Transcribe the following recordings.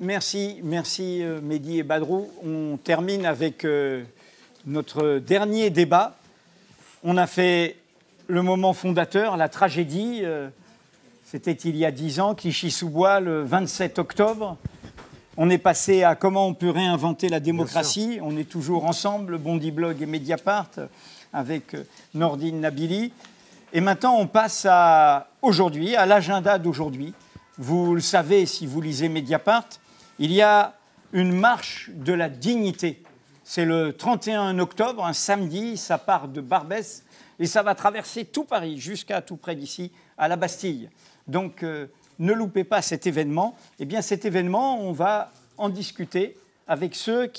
merci Mehdi et Badrou. On termine avec notre dernier débat. On a fait le moment fondateur, la tragédie. C'était il y a 10 ans, Clichy-sous-Bois, le 27 octobre. On est passé à comment on peut réinventer la démocratie. On est toujours ensemble, Bondi Blog et Mediapart, avec Nordine Nabili. Et maintenant, on passe à aujourd'hui, à l'agenda d'aujourd'hui. Vous le savez, si vous lisez Mediapart, il y a une marche de la dignité. C'est le 31 octobre, un samedi, ça part de Barbès et ça va traverser tout Paris, jusqu'à tout près d'ici, à la Bastille. Donc, ne loupez pas cet événement. Eh bien, cet événement, on va en discuter avec celles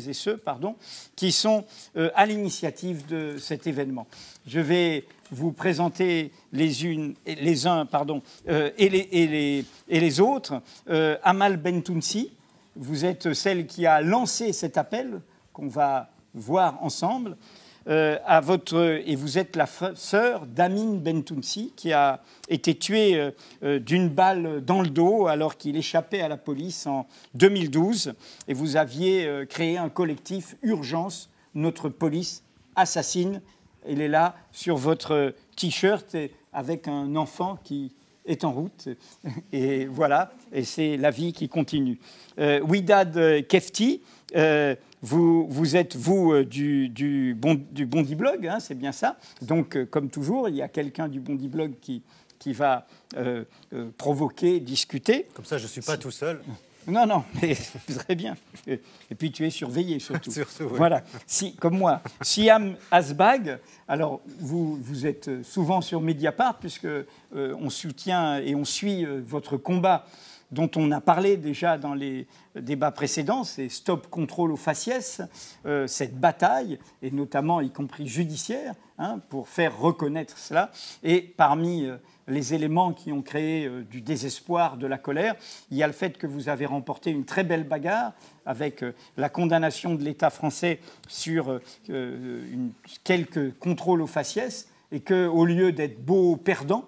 et ceux, qui sont à l'initiative de cet événement. Je vais vous présenter les autres. Amal Bentounsi, vous êtes celle qui a lancé cet appel qu'on va voir ensemble. Et vous êtes la sœur d'Amine Bentounsi, qui a été tué d'une balle dans le dos alors qu'il échappait à la police en 2012. Et vous aviez créé un collectif Urgence, notre police assassine. Il est là sur votre t-shirt avec un enfant qui est en route. Et voilà, et c'est la vie qui continue. Widad Kefti, vous êtes, du Bondi Blog, hein, c'est bien ça. Donc, comme toujours, il y a quelqu'un du Bondi Blog qui va provoquer, discuter. Comme ça, je ne suis pas tout seul. Non, mais très bien. Et puis, tu es surveillé, surtout. Surtout, oui. Voilà, comme moi. Siam Asbag, alors, vous êtes souvent sur Mediapart, puisque on soutient et on suit votre combat dont on a parlé déjà dans les débats précédents, c'est Stop Contrôle aux faciès, cette bataille, et notamment y compris judiciaire, hein, pour faire reconnaître cela. Et parmi les éléments qui ont créé du désespoir, de la colère, il y a le fait que vous avez remporté une très belle bagarre avec la condamnation de l'État français sur quelques contrôles aux faciès, et qu'au lieu d'être beau perdant,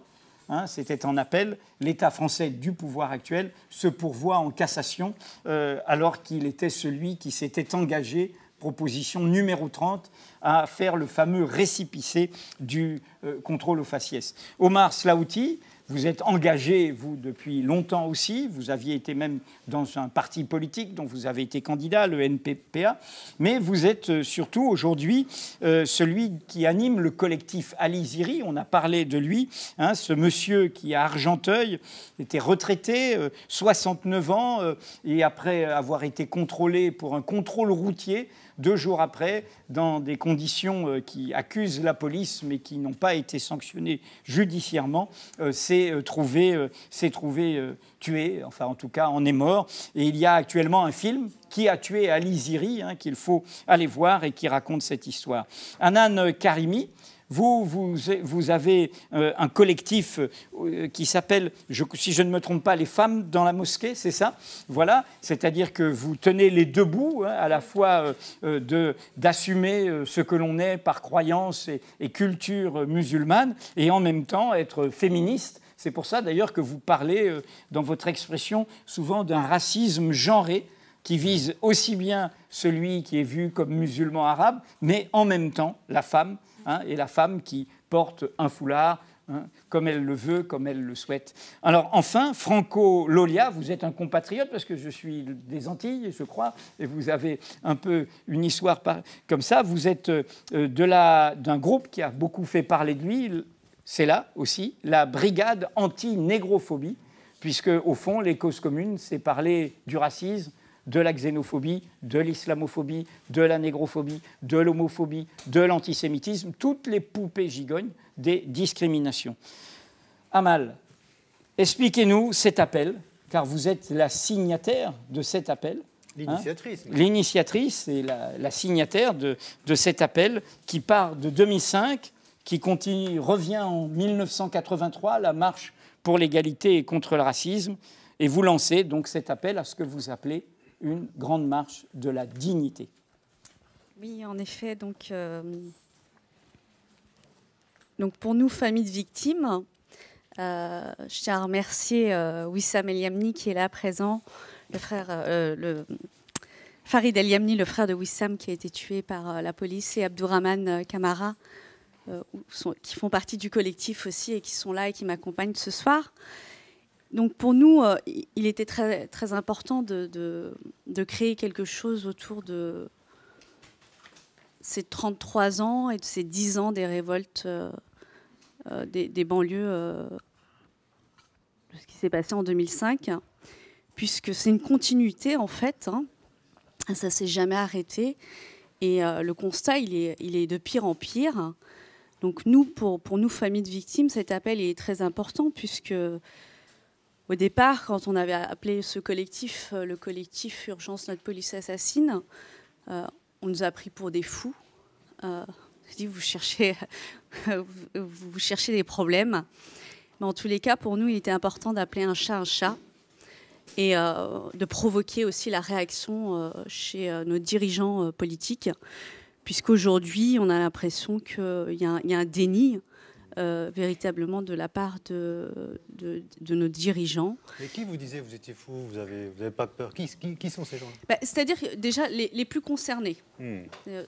hein, c'était en appel, l'État français du pouvoir actuel se pourvoit en cassation alors qu'il était celui qui s'était engagé, proposition numéro 30, à faire le fameux récépissé du contrôle aux faciès. Omar Slaouti, vous êtes engagé, vous, depuis longtemps aussi. Vous aviez été même dans un parti politique dont vous avez été candidat, le NPPA. Mais vous êtes surtout aujourd'hui celui qui anime le collectif Ali Ziri. On a parlé de lui, hein, ce monsieur qui, à Argenteuil, était retraité, 69 ans, et après avoir été contrôlé pour un contrôle routier, 2 jours après, dans des conditions qui accusent la police mais qui n'ont pas été sanctionnées judiciairement, s'est trouvé tué, enfin en tout cas en est mort. Et il y a actuellement un film qui a tué Ali Ziri, hein, qu'il faut aller voir et qui raconte cette histoire. Anan Karimi, vous avez un collectif qui s'appelle, si je ne me trompe pas, les femmes dans la mosquée, c'est ça? Voilà, c'est-à-dire que vous tenez les deux bouts, hein, à la fois d'assumer ce que l'on est par croyance et culture musulmane, et en même temps être féministe. C'est pour ça d'ailleurs que vous parlez dans votre expression souvent d'un racisme genré, qui vise aussi bien celui qui est vu comme musulman arabe, mais en même temps la femme, hein, et la femme qui porte un foulard, hein, comme elle le veut, comme elle le souhaite. Alors enfin, Franco Lolia, vous êtes un compatriote, parce que je suis des Antilles, je crois, et vous avez un peu une histoire comme ça. Vous êtes d'un groupe qui a beaucoup fait parler de lui, c'est là aussi, la brigade anti-négrophobie, puisque au fond, les causes communes, c'est parler du racisme, de la xénophobie, de l'islamophobie, de la négrophobie, de l'homophobie, de l'antisémitisme, toutes les poupées gigognes des discriminations. Amal, expliquez-nous cet appel, car vous êtes la signataire de cet appel. L'initiatrice. Hein, l'initiatrice et la signataire de cet appel qui part de 2005, qui revient en 1983, la marche pour l'égalité et contre le racisme, et vous lancez donc cet appel à ce que vous appelez une grande marche de la dignité. Oui, en effet. Donc pour nous, familles de victimes, Je tiens à remercier Wissam El Yamni qui est là présent, le frère, Farid El Yamni, le frère de Wissam qui a été tué par la police, et Abdourahmane Kamara, qui font partie du collectif aussi et qui sont là et qui m'accompagnent ce soir. Donc pour nous, il était très, très important de créer quelque chose autour de ces 33 ans et de ces 10 ans des révoltes des banlieues, de ce qui s'est passé en 2005, puisque c'est une continuité en fait, hein. Ça ne s'est jamais arrêté. Et le constat, il est de pire en pire. Donc nous, pour nous, famille de victimes, cet appel est très important, puisque au départ, quand on avait appelé ce collectif, le collectif Urgence Notre Police Assassine, on nous a pris pour des fous. Dit, vous cherchez des problèmes. Mais en tous les cas, pour nous, il était important d'appeler un chat et de provoquer aussi la réaction chez nos dirigeants politiques, puisqu'aujourd'hui, on a l'impression qu'il y a un déni véritablement de la part de nos dirigeants. Mais qui vous disait vous étiez fou, vous n'avez pas peur? Qui sont ces gens-là? C'est-à-dire déjà les plus concernés,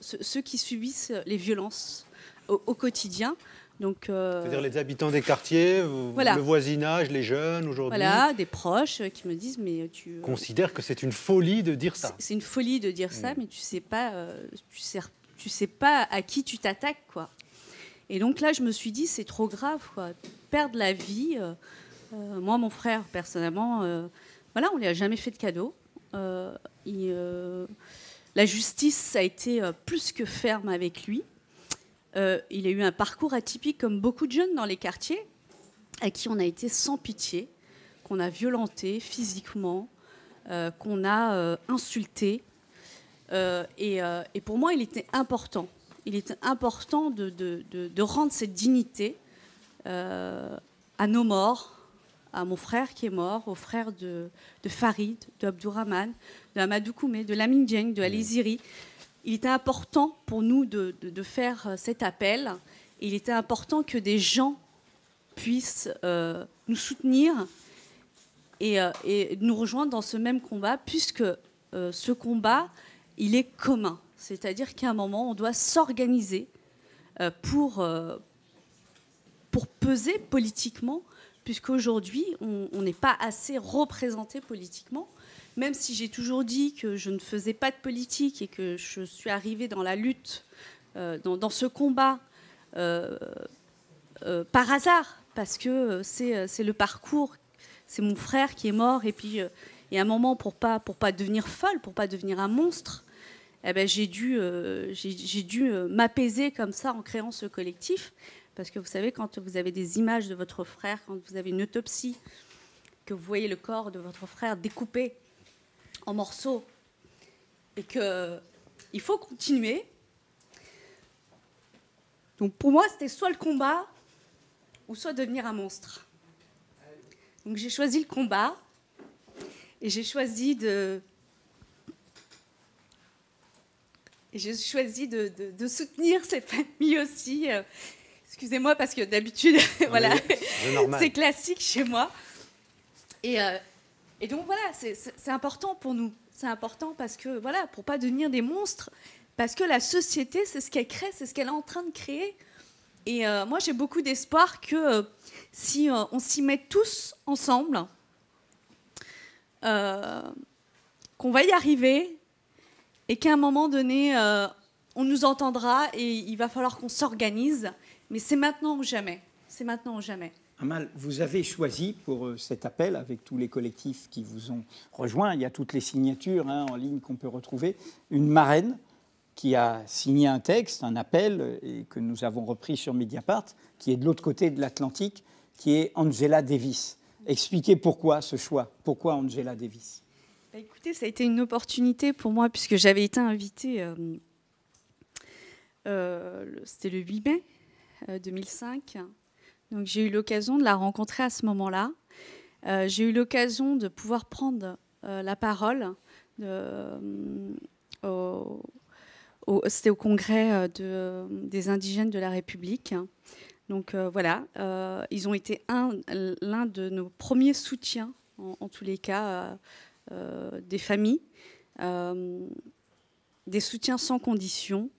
ceux qui subissent les violences au quotidien. C'est-à-dire les habitants des quartiers, voilà. Le voisinage, les jeunes aujourd'hui. Voilà, des proches qui me disent mais tu considères que c'est une folie de dire ça. C'est une folie de dire ça, mais tu sais pas à qui tu t'attaques, quoi. Et donc là, je me suis dit c'est trop grave, quoi. Perdre la vie. Moi, mon frère, personnellement, voilà, on lui a jamais fait de cadeau. La justice a été plus que ferme avec lui. Il a eu un parcours atypique comme beaucoup de jeunes dans les quartiers, à qui on a été sans pitié, qu'on a violenté physiquement, qu'on a insulté. Et pour moi, il était important. Il était important de rendre cette dignité à nos morts, à mon frère qui est mort, aux frères de Farid, de Abdourahmane, de Amadou Koumé, de Lamine Dieng, de Ali Ziri. Il était important pour nous de faire cet appel. Il était important que des gens puissent nous soutenir et nous rejoindre dans ce même combat, puisque ce combat, il est commun. C'est-à-dire qu'à un moment, on doit s'organiser pour peser politiquement, puisqu'aujourd'hui, on n'est pas assez représenté politiquement. Même si j'ai toujours dit que je ne faisais pas de politique et que je suis arrivée dans la lutte, dans ce combat, par hasard, parce que c'est le parcours, c'est mon frère qui est mort, et puis il y a un moment, pour pas devenir folle, pour pas devenir un monstre, eh ben, j'ai dû m'apaiser comme ça en créant ce collectif, parce que vous savez, quand vous avez des images de votre frère, quand vous avez une autopsie, que vous voyez le corps de votre frère découpé en morceaux, et qu'il faut continuer. Donc pour moi, c'était soit le combat, ou soit devenir un monstre. Donc j'ai choisi le combat, et j'ai choisi de soutenir ces familles aussi. Excusez-moi, parce que d'habitude, voilà, c'est classique chez moi. Et donc voilà, c'est important pour nous. C'est important parce que, voilà, pour pas devenir des monstres, parce que la société, c'est ce qu'elle crée, c'est ce qu'elle est en train de créer. Et moi, j'ai beaucoup d'espoir que si on s'y met tous ensemble, qu'on va y arriver, et qu'à un moment donné, on nous entendra et il va falloir qu'on s'organise. Mais c'est maintenant ou jamais. C'est maintenant ou jamais. Amal, vous avez choisi pour cet appel, avec tous les collectifs qui vous ont rejoints, il y a toutes les signatures en ligne qu'on peut retrouver, une marraine qui a signé un texte, un appel, et que nous avons repris sur Mediapart, qui est de l'autre côté de l'Atlantique, qui est Angela Davis. Expliquez pourquoi ce choix, pourquoi Angela Davis? Écoutez, ça a été une opportunité pour moi, puisque j'avais été invitée, c'était le 8 mai 2005. Donc j'ai eu l'occasion de la rencontrer à ce moment-là. J'ai eu l'occasion de pouvoir prendre la parole. C'était au congrès des indigènes de la République. Donc voilà, ils ont été l'un de nos premiers soutiens, en tous les cas, des familles, des soutiens sans condition.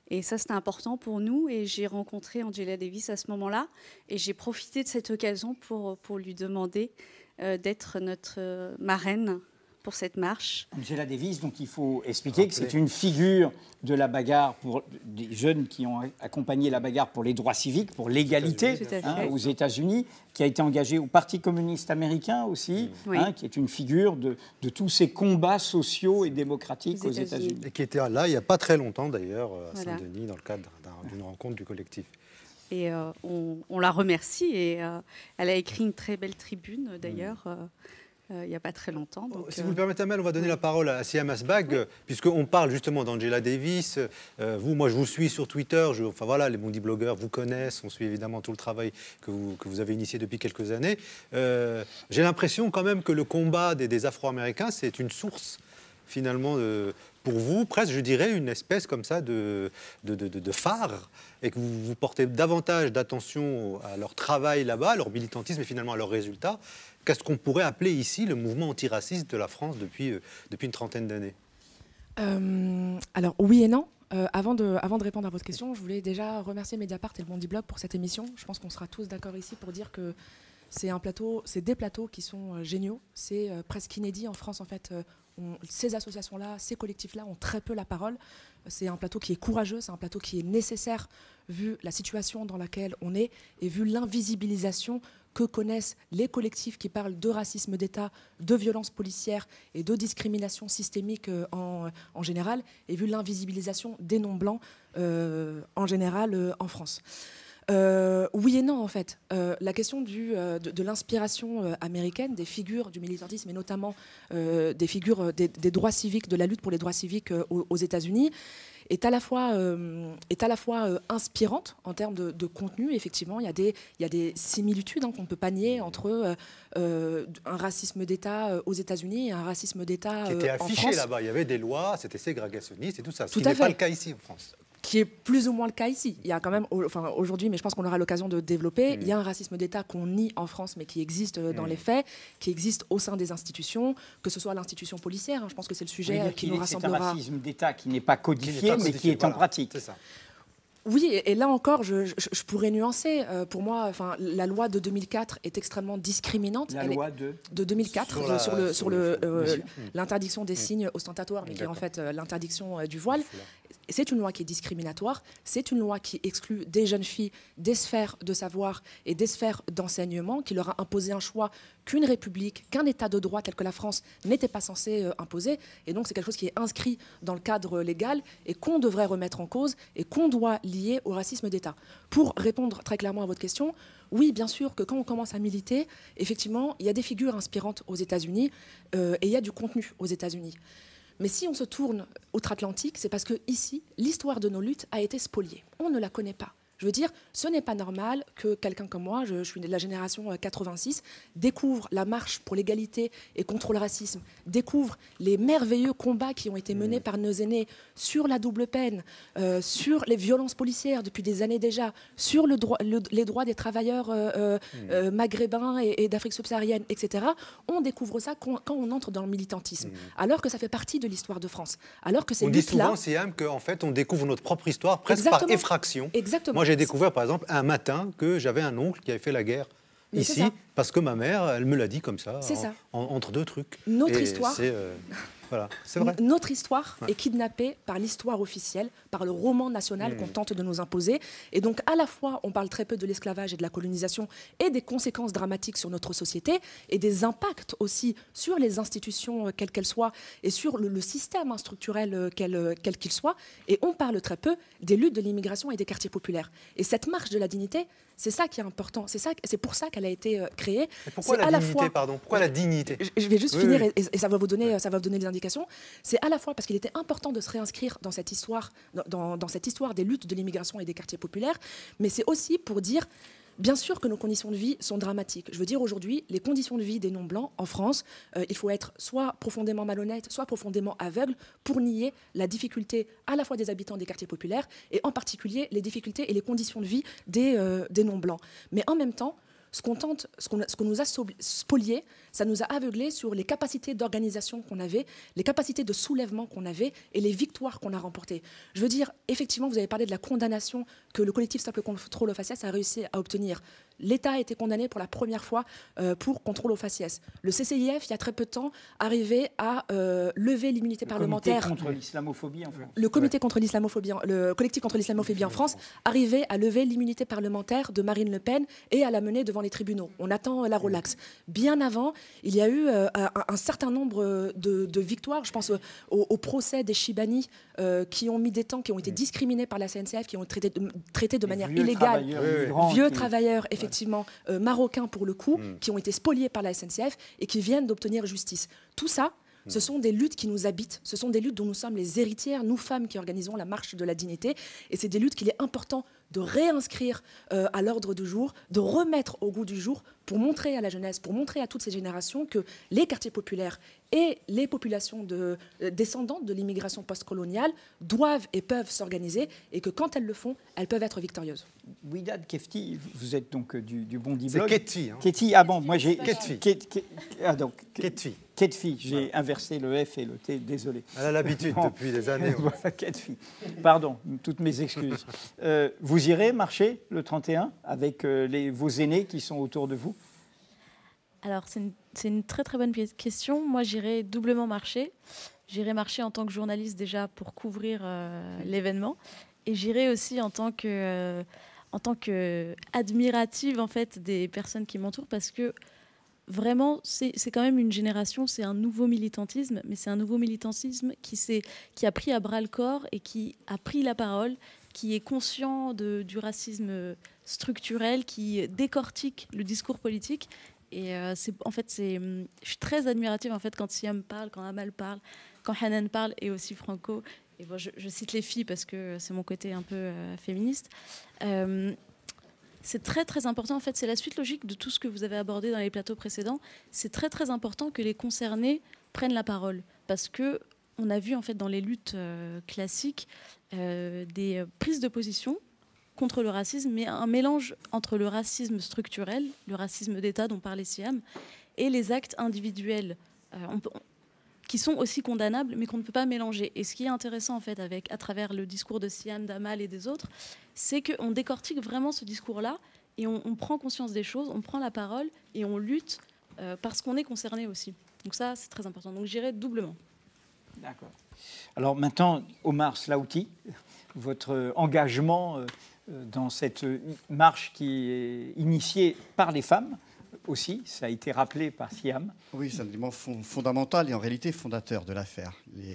Et ça, c'était important pour nous. Et j'ai rencontré Angela Davis à ce moment-là. Et j'ai profité de cette occasion pour lui demander d'être notre marraine pour cette marche. Angela Davis, donc il faut expliquer que c'est une figure de la bagarre pour des jeunes qui ont accompagné la bagarre pour les droits civiques, pour l'égalité aux États-Unis, qui a été engagée au Parti communiste américain aussi, qui est une figure de tous ces combats sociaux et démocratiques aux États-Unis. Et qui était là il n'y a pas très longtemps d'ailleurs à Saint-Denis dans le cadre d'une rencontre du collectif. Et on la remercie et elle a écrit une très belle tribune d'ailleurs. Il n'y a pas très longtemps. Donc, si vous le permettez, Amel, on va donner la parole à Siam Asbagh, puisqu'on parle justement d'Angela Davis. Moi, je vous suis sur Twitter. Les Mondi blogueurs vous connaissent. On suit évidemment tout le travail que vous avez initié depuis quelques années. J'ai l'impression quand même que le combat des Afro-Américains, c'est une source, finalement, pour vous, presque, je dirais, une espèce comme ça de phare, et que vous portez davantage d'attention à leur travail là-bas, à leur militantisme et finalement à leurs résultats, qu'est-ce qu'on pourrait appeler ici le mouvement antiraciste de la France depuis une trentaine d'années? Alors oui et non. Avant de répondre à votre question, je voulais déjà remercier Mediapart et le Mondi Blog pour cette émission. Je pense qu'on sera tous d'accord ici pour dire que c'est des plateaux qui sont géniaux. C'est presque inédit en France en fait. Ces associations-là, ces collectifs-là ont très peu la parole. C'est un plateau qui est courageux, c'est un plateau qui est nécessaire vu la situation dans laquelle on est et vu l'invisibilisation que connaissent les collectifs qui parlent de racisme d'État, de violence policière et de discrimination systémique en général, et vu l'invisibilisation des non-blancs en général en France. Oui et non, en fait. La question de l'inspiration américaine, des figures du militantisme et notamment des figures des droits civiques, de la lutte pour les droits civiques aux États-Unis, est à la fois inspirante en termes de contenu. Effectivement, il y a des similitudes qu'on ne peut pas nier entre un racisme d'État aux États-Unis et un racisme d'État en France. Qui était affiché là-bas. Il y avait des lois, c'était ségrégationniste et tout ça. Ce qui n'est pas le cas ici en France. Qui est plus ou moins le cas ici. Il y a quand même, aujourd'hui, mais je pense qu'on aura l'occasion de développer, il y a un racisme d'État qu'on nie en France, mais qui existe dans les faits, qui existe au sein des institutions, que ce soit l'institution policière, je pense que c'est le sujet qui nous rassemblera. C'est un racisme d'État qui n'est pas codifié, mais qui est en pratique. C'est ça. Oui, et là encore, je pourrais nuancer. Pour moi, la loi de 2004 est extrêmement discriminante. La loi de 2004 sur l'interdiction des signes ostentatoires, mais qui est en fait l'interdiction du voile. C'est une loi qui est discriminatoire, c'est une loi qui exclut des jeunes filles des sphères de savoir et des sphères d'enseignement, qui leur a imposé un choix qu'une république, qu'un état de droit tel que la France n'était pas censé imposer. Et donc c'est quelque chose qui est inscrit dans le cadre légal et qu'on devrait remettre en cause et qu'on doit lier au racisme d'État. Pour répondre très clairement à votre question, oui, bien sûr que quand on commence à militer, effectivement, il y a des figures inspirantes aux États-Unis et il y a du contenu aux États-Unis. Mais si on se tourne outre-Atlantique, c'est parce que ici, l'histoire de nos luttes a été spoliée. On ne la connaît pas. Je veux dire, ce n'est pas normal que quelqu'un comme moi, je suis de la génération 86, découvre la marche pour l'égalité et contre le racisme, découvre les merveilleux combats qui ont été menés par nos aînés sur la double peine, sur les violences policières depuis des années déjà, sur les droits des travailleurs maghrébins et d'Afrique subsaharienne, etc. On découvre ça quand on entre dans le militantisme, alors que ça fait partie de l'histoire de France. Alors que ces luttes-là... On dit souvent, Siam, qu'en fait, on découvre notre propre histoire presque par effraction. Exactement. Moi, j'ai découvert, par exemple, un matin que j'avais un oncle qui avait fait la guerre ici, parce que ma mère, elle me l'a dit comme ça, entre deux trucs. Notre histoire... Voilà, c'est vrai. Notre histoire est kidnappée par l'histoire officielle, par le roman national qu'on tente de nous imposer. Et donc, à la fois, on parle très peu de l'esclavage et de la colonisation et des conséquences dramatiques sur notre société et des impacts aussi sur les institutions, quelles qu'elles soient, et sur le système structurel, quel qu'il soit. Et on parle très peu des luttes de l'immigration et des quartiers populaires. Et cette marche de la dignité, c'est ça qui est important. C'est pour ça qu'elle a été créée. Et pourquoi la dignité, pardon ? Pourquoi la dignité ? Je vais juste finir et ça va vous donner des indications. C'est à la fois parce qu'il était important de se réinscrire dans cette histoire, dans cette histoire des luttes de l'immigration et des quartiers populaires, mais c'est aussi pour dire Bien sûr que nos conditions de vie sont dramatiques. Je veux dire, aujourd'hui, les conditions de vie des non-blancs en France, il faut être soit profondément malhonnête, soit profondément aveugle pour nier la difficulté à la fois des habitants des quartiers populaires et en particulier les difficultés et les conditions de vie des non-blancs. Mais en même temps, ce qu'on nous a spolié, ça nous a aveuglés sur les capacités d'organisation qu'on avait, les capacités de soulèvement qu'on avait et les victoires qu'on a remportées. Je veux dire, effectivement, vous avez parlé de la condamnation que le collectif Stop le contrôle au faciès a réussi à obtenir. L'État a été condamné pour la première fois pour contrôle au faciès. Le CCIF, il y a très peu de temps, arrivait à lever l'immunité parlementaire. Le comité contre l'islamophobie en France. Le comité contre l'islamophobie, le collectif contre l'islamophobie en France, arrivait à lever l'immunité parlementaire de Marine Le Pen et à la mener devant les tribunaux. On attend la relaxe. Bien avant, il y a eu un certain nombre de victoires. Je pense au procès des Chibani qui ont mis des temps, qui ont été discriminés par la CNCF, qui ont été traités de manière illégale. Vieux travailleurs, effectivement, marocains pour le coup, qui ont été spoliés par la SNCF et qui viennent d'obtenir justice. Tout ça, ce sont des luttes qui nous habitent, ce sont des luttes dont nous sommes les héritières, nous femmes qui organisons la marche de la dignité, et c'est des luttes qu'il est important de réinscrire à l'ordre du jour, de remettre au goût du jour pour montrer à la jeunesse, pour montrer à toutes ces générations que les quartiers populaires et les populations descendantes de l'immigration postcoloniale doivent et peuvent s'organiser et que quand elles le font, elles peuvent être victorieuses. Widad Kefti, vous êtes donc du Bondi C'est Blog. Ketfi. Hein. Ketfi, ah bon, moi j'ai... Ketfi. Ketfi. Ketfi, j'ai inversé le F et le T, désolé. Elle a l'habitude depuis des années. Voilà, Ketfi. Pardon, toutes mes excuses. Vous irez marcher le 31 avec vos aînés qui sont autour de vous? Alors, c'est une très très bonne question. Moi, j'irai doublement marcher. J'irai marcher en tant que journaliste déjà pour couvrir l'événement. Et j'irai aussi en tant que admirative en fait, des personnes qui m'entourent parce que vraiment, c'est quand même une génération, c'est un nouveau militantisme, mais c'est un nouveau militantisme qui a pris à bras le corps et qui a pris la parole, qui est conscient du racisme structurel, qui décortique le discours politique. Et je suis très admirative en fait, quand Siam parle, quand Amal parle, quand Hanan parle, et aussi Franco. Et bon, je cite les filles parce que c'est mon côté un peu féministe. C'est très très important, en fait, c'est la suite logique de tout ce que vous avez abordé dans les plateaux précédents. C'est très très important que les concernés prennent la parole parce que on a vu en fait dans les luttes classiques des prises de position contre le racisme, mais un mélange entre le racisme structurel, le racisme d'État dont parlait Siam, et les actes individuels qui sont aussi condamnables, mais qu'on ne peut pas mélanger. Et ce qui est intéressant, en fait, à travers le discours de Siam, d'Amal et des autres, c'est qu'on décortique vraiment ce discours-là et on prend conscience des choses, on prend la parole et on lutte parce qu'on est concerné aussi. Donc ça, c'est très important. Donc j'irai doublement. D'accord. Alors maintenant, Omar Slaouti, votre engagement dans cette marche qui est initiée par les femmes, aussi, ça a été rappelé par Siam. Oui, c'est un élément fondamental et en réalité fondateur de l'affaire.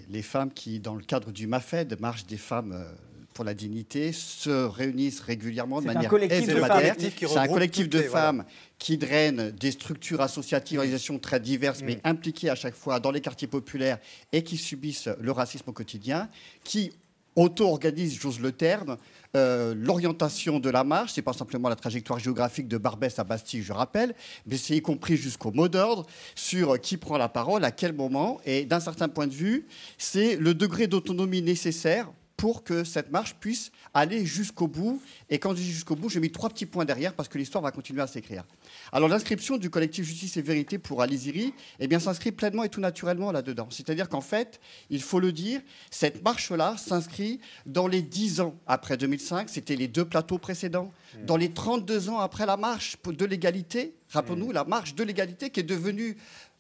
Les femmes qui, dans le cadre du MAFED, Marche des femmes pour la dignité, se réunissent régulièrement de manière hebdomadaire. C'est un collectif de femmes qui drainent des structures associatives, organisations très diverses, mais impliquées à chaque fois dans les quartiers populaires et qui subissent le racisme au quotidien, qui auto-organise, j'ose le terme, l'orientation de la marche. C'est pas simplement la trajectoire géographique de Barbès à Bastille, je rappelle, mais c'est y compris jusqu'au mot d'ordre sur qui prend la parole, à quel moment. Et d'un certain point de vue, c'est le degré d'autonomie nécessaire pour que cette marche puisse aller jusqu'au bout. Et quand je dis jusqu'au bout, j'ai mis 3 petits points derrière parce que l'histoire va continuer à s'écrire. Alors l'inscription du collectif Justice et Vérité pour Aliziri s'inscrit pleinement et tout naturellement là-dedans. C'est-à-dire qu'en fait, il faut le dire, cette marche-là s'inscrit dans les 10 ans après 2005, c'était les 2 plateaux précédents, dans les 32 ans après la marche de l'égalité, rappelons-nous, la marche de l'égalité qui est devenue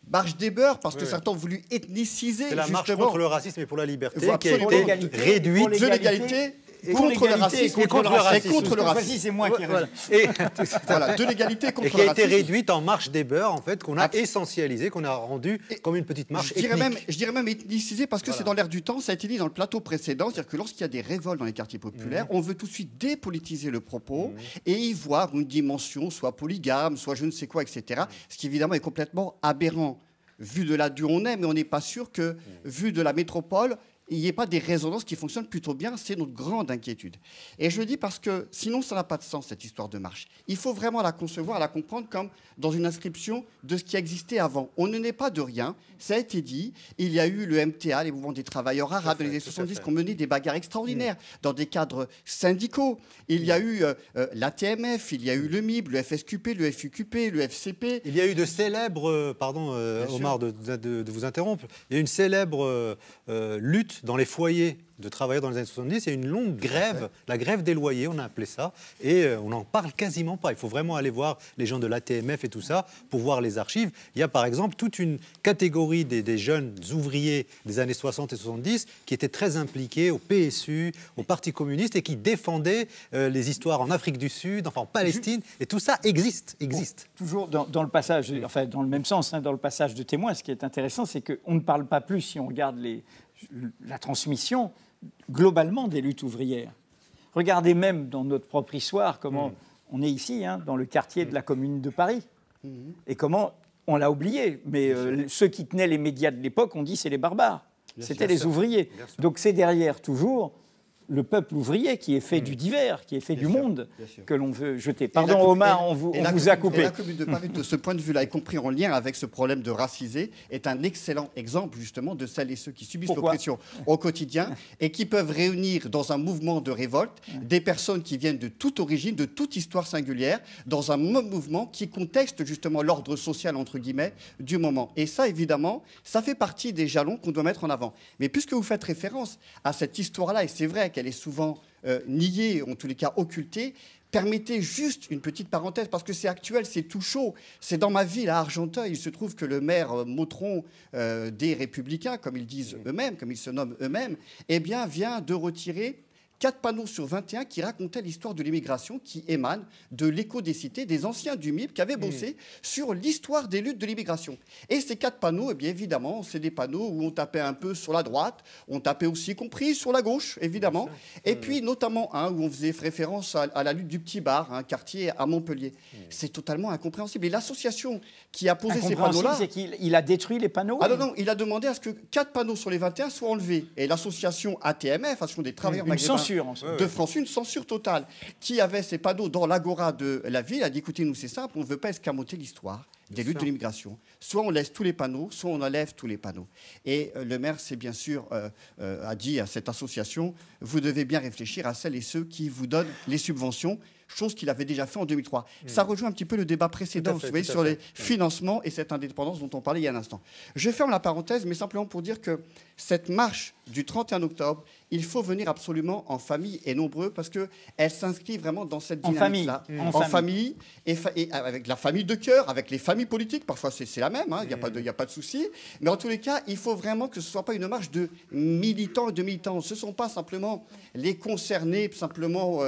marche des beurs, parce que certains ont voulu ethniciser. C'est la marche contre le racisme et pour la liberté qui a été réduite de l'égalité contre le racisme et contre le racisme. C'est moi qui ai raison. Voilà, de l'égalité contre le racisme. Et qui a été réduite en marche des beurs, en fait, qu'on a essentialisée, qu'on a rendue comme une petite marche ethnique. Je dirais même ethnicisée, parce que c'est dans l'air du temps, ça a été dit dans le plateau précédent, c'est-à-dire que lorsqu'il y a des révoltes dans les quartiers populaires, on veut tout de suite dépolitiser le propos et y voir une dimension soit polygame, soit je ne sais quoi, etc. Ce qui évidemment est complètement aberrant. Vu de là d'où on est, mais on n'est pas sûr que, vu de la métropole, il n'y ait pas des résonances qui fonctionnent plutôt bien, c'est notre grande inquiétude. Et je le dis parce que sinon, ça n'a pas de sens, cette histoire de marche. Il faut vraiment la concevoir, la comprendre comme dans une inscription de ce qui existait avant. On ne naît pas de rien, ça a été dit. Il y a eu le MTA, les mouvements des travailleurs arabes, dans les années 70, qui ont mené des bagarres extraordinaires dans des cadres syndicaux. Il y a eu l'ATMF, il y a eu le MIB, le FSQP, le FUQP, le FCP. Il y a eu de célèbres, pardon Omar de vous interrompre, il y a eu une célèbre lutte dans les foyers de travailleurs dans les années 70, il y a une longue grève, la grève des loyers, on a appelé ça, et on n'en parle quasiment pas. Il faut vraiment aller voir les gens de l'ATMF et tout ça pour voir les archives. Il y a par exemple toute une catégorie des jeunes ouvriers des années 60 et 70 qui étaient très impliqués au PSU, au Parti communiste et qui défendaient les histoires en Afrique du Sud, enfin en Palestine, et tout ça existe. Bon, toujours dans le passage, enfin dans le même sens, dans le passage de témoins, ce qui est intéressant, c'est qu'on ne parle pas plus, si on regarde la transmission globalement des luttes ouvrières. Regardez même dans notre propre histoire comment on est ici, dans le quartier de la Commune de Paris, et comment on l'a oublié. Mais ceux qui tenaient les médias de l'époque ont dit c'est les barbares. C'était les ouvriers. Donc c'est derrière toujours le peuple ouvrier qui est fait du divers, qui est fait du monde, que l'on veut jeter. Pardon Omar, on vous a coupé. Et la Commune de Paris, de ce point de vue-là, y compris en lien avec ce problème de racisé, est un excellent exemple justement de celles et ceux qui subissent l'oppression au quotidien et qui peuvent réunir dans un mouvement de révolte des personnes qui viennent de toute origine, de toute histoire singulière, dans un même mouvement qui contexte justement l'ordre social, entre guillemets, du moment. Et ça, évidemment, ça fait partie des jalons qu'on doit mettre en avant. Mais puisque vous faites référence à cette histoire-là, et c'est vrai qu'elle est souvent niée, en tous les cas occultée, permettez juste une petite parenthèse, parce que c'est actuel, c'est tout chaud. C'est dans ma ville, à Argenteuil, il se trouve que le maire Motron des Républicains, comme ils disent eux-mêmes, comme ils se nomment eux-mêmes, eh bien, vient de retirer 4 panneaux sur 21 qui racontaient l'histoire de l'immigration qui émane de l'écho des cités, des anciens du MIB qui avaient bossé sur l'histoire des luttes de l'immigration. Et ces 4 panneaux, eh bien évidemment, c'est des panneaux où on tapait un peu sur la droite, on tapait aussi, y compris sur la gauche, évidemment. Et puis notamment où on faisait référence à la lutte du Petit Bar, un quartier à Montpellier. C'est totalement incompréhensible. Et l'association qui a posé ces panneaux-là... c'est qu'il a détruit les panneaux. Ah non, il a demandé à ce que 4 panneaux sur les 21 soient enlevés. Et l'association ATMF, Association des travailleurs maghrébins de France, une censure totale, qui avait ces panneaux dans l'agora de la ville, a dit écoutez, nous c'est simple, on ne veut pas escamoter l'histoire des luttes de l'immigration. Soit on laisse tous les panneaux, soit on enlève tous les panneaux. Et le maire, c'est bien sûr, a dit à cette association, vous devez bien réfléchir à celles et ceux qui vous donnent les subventions, chose qu'il avait déjà fait en 2003. Ça rejoint un petit peu le débat précédent, vous voyez, sur les financements et cette indépendance dont on parlait il y a un instant. Je ferme la parenthèse, mais simplement pour dire que cette marche du 31 octobre, il faut venir absolument en famille et nombreux, parce qu'elle s'inscrit vraiment dans cette dynamique-là. En famille, et avec la famille de cœur, avec les familles politiques, parfois c'est la même, il n'y a pas de souci. Mais en tous les cas, il faut vraiment que ce ne soit pas une marche de militants et de militants. Ce ne sont pas simplement les concernés, simplement,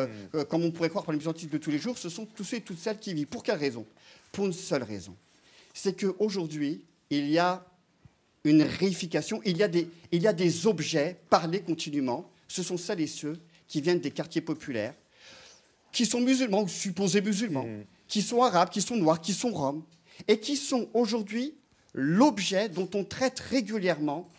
comme on pourrait croire par les misanthropes de tous les jours, ce sont tous ceux et toutes celles qui vivent. Pour quelle raison? Pour une seule raison. C'est qu'aujourd'hui, il y a une réification, il y a des objets parlés continuellement. Ce sont celles et ceux qui viennent des quartiers populaires, qui sont musulmans ou supposés musulmans, qui sont arabes, qui sont noirs, qui sont roms, et qui sont aujourd'hui l'objet dont on traite régulièrement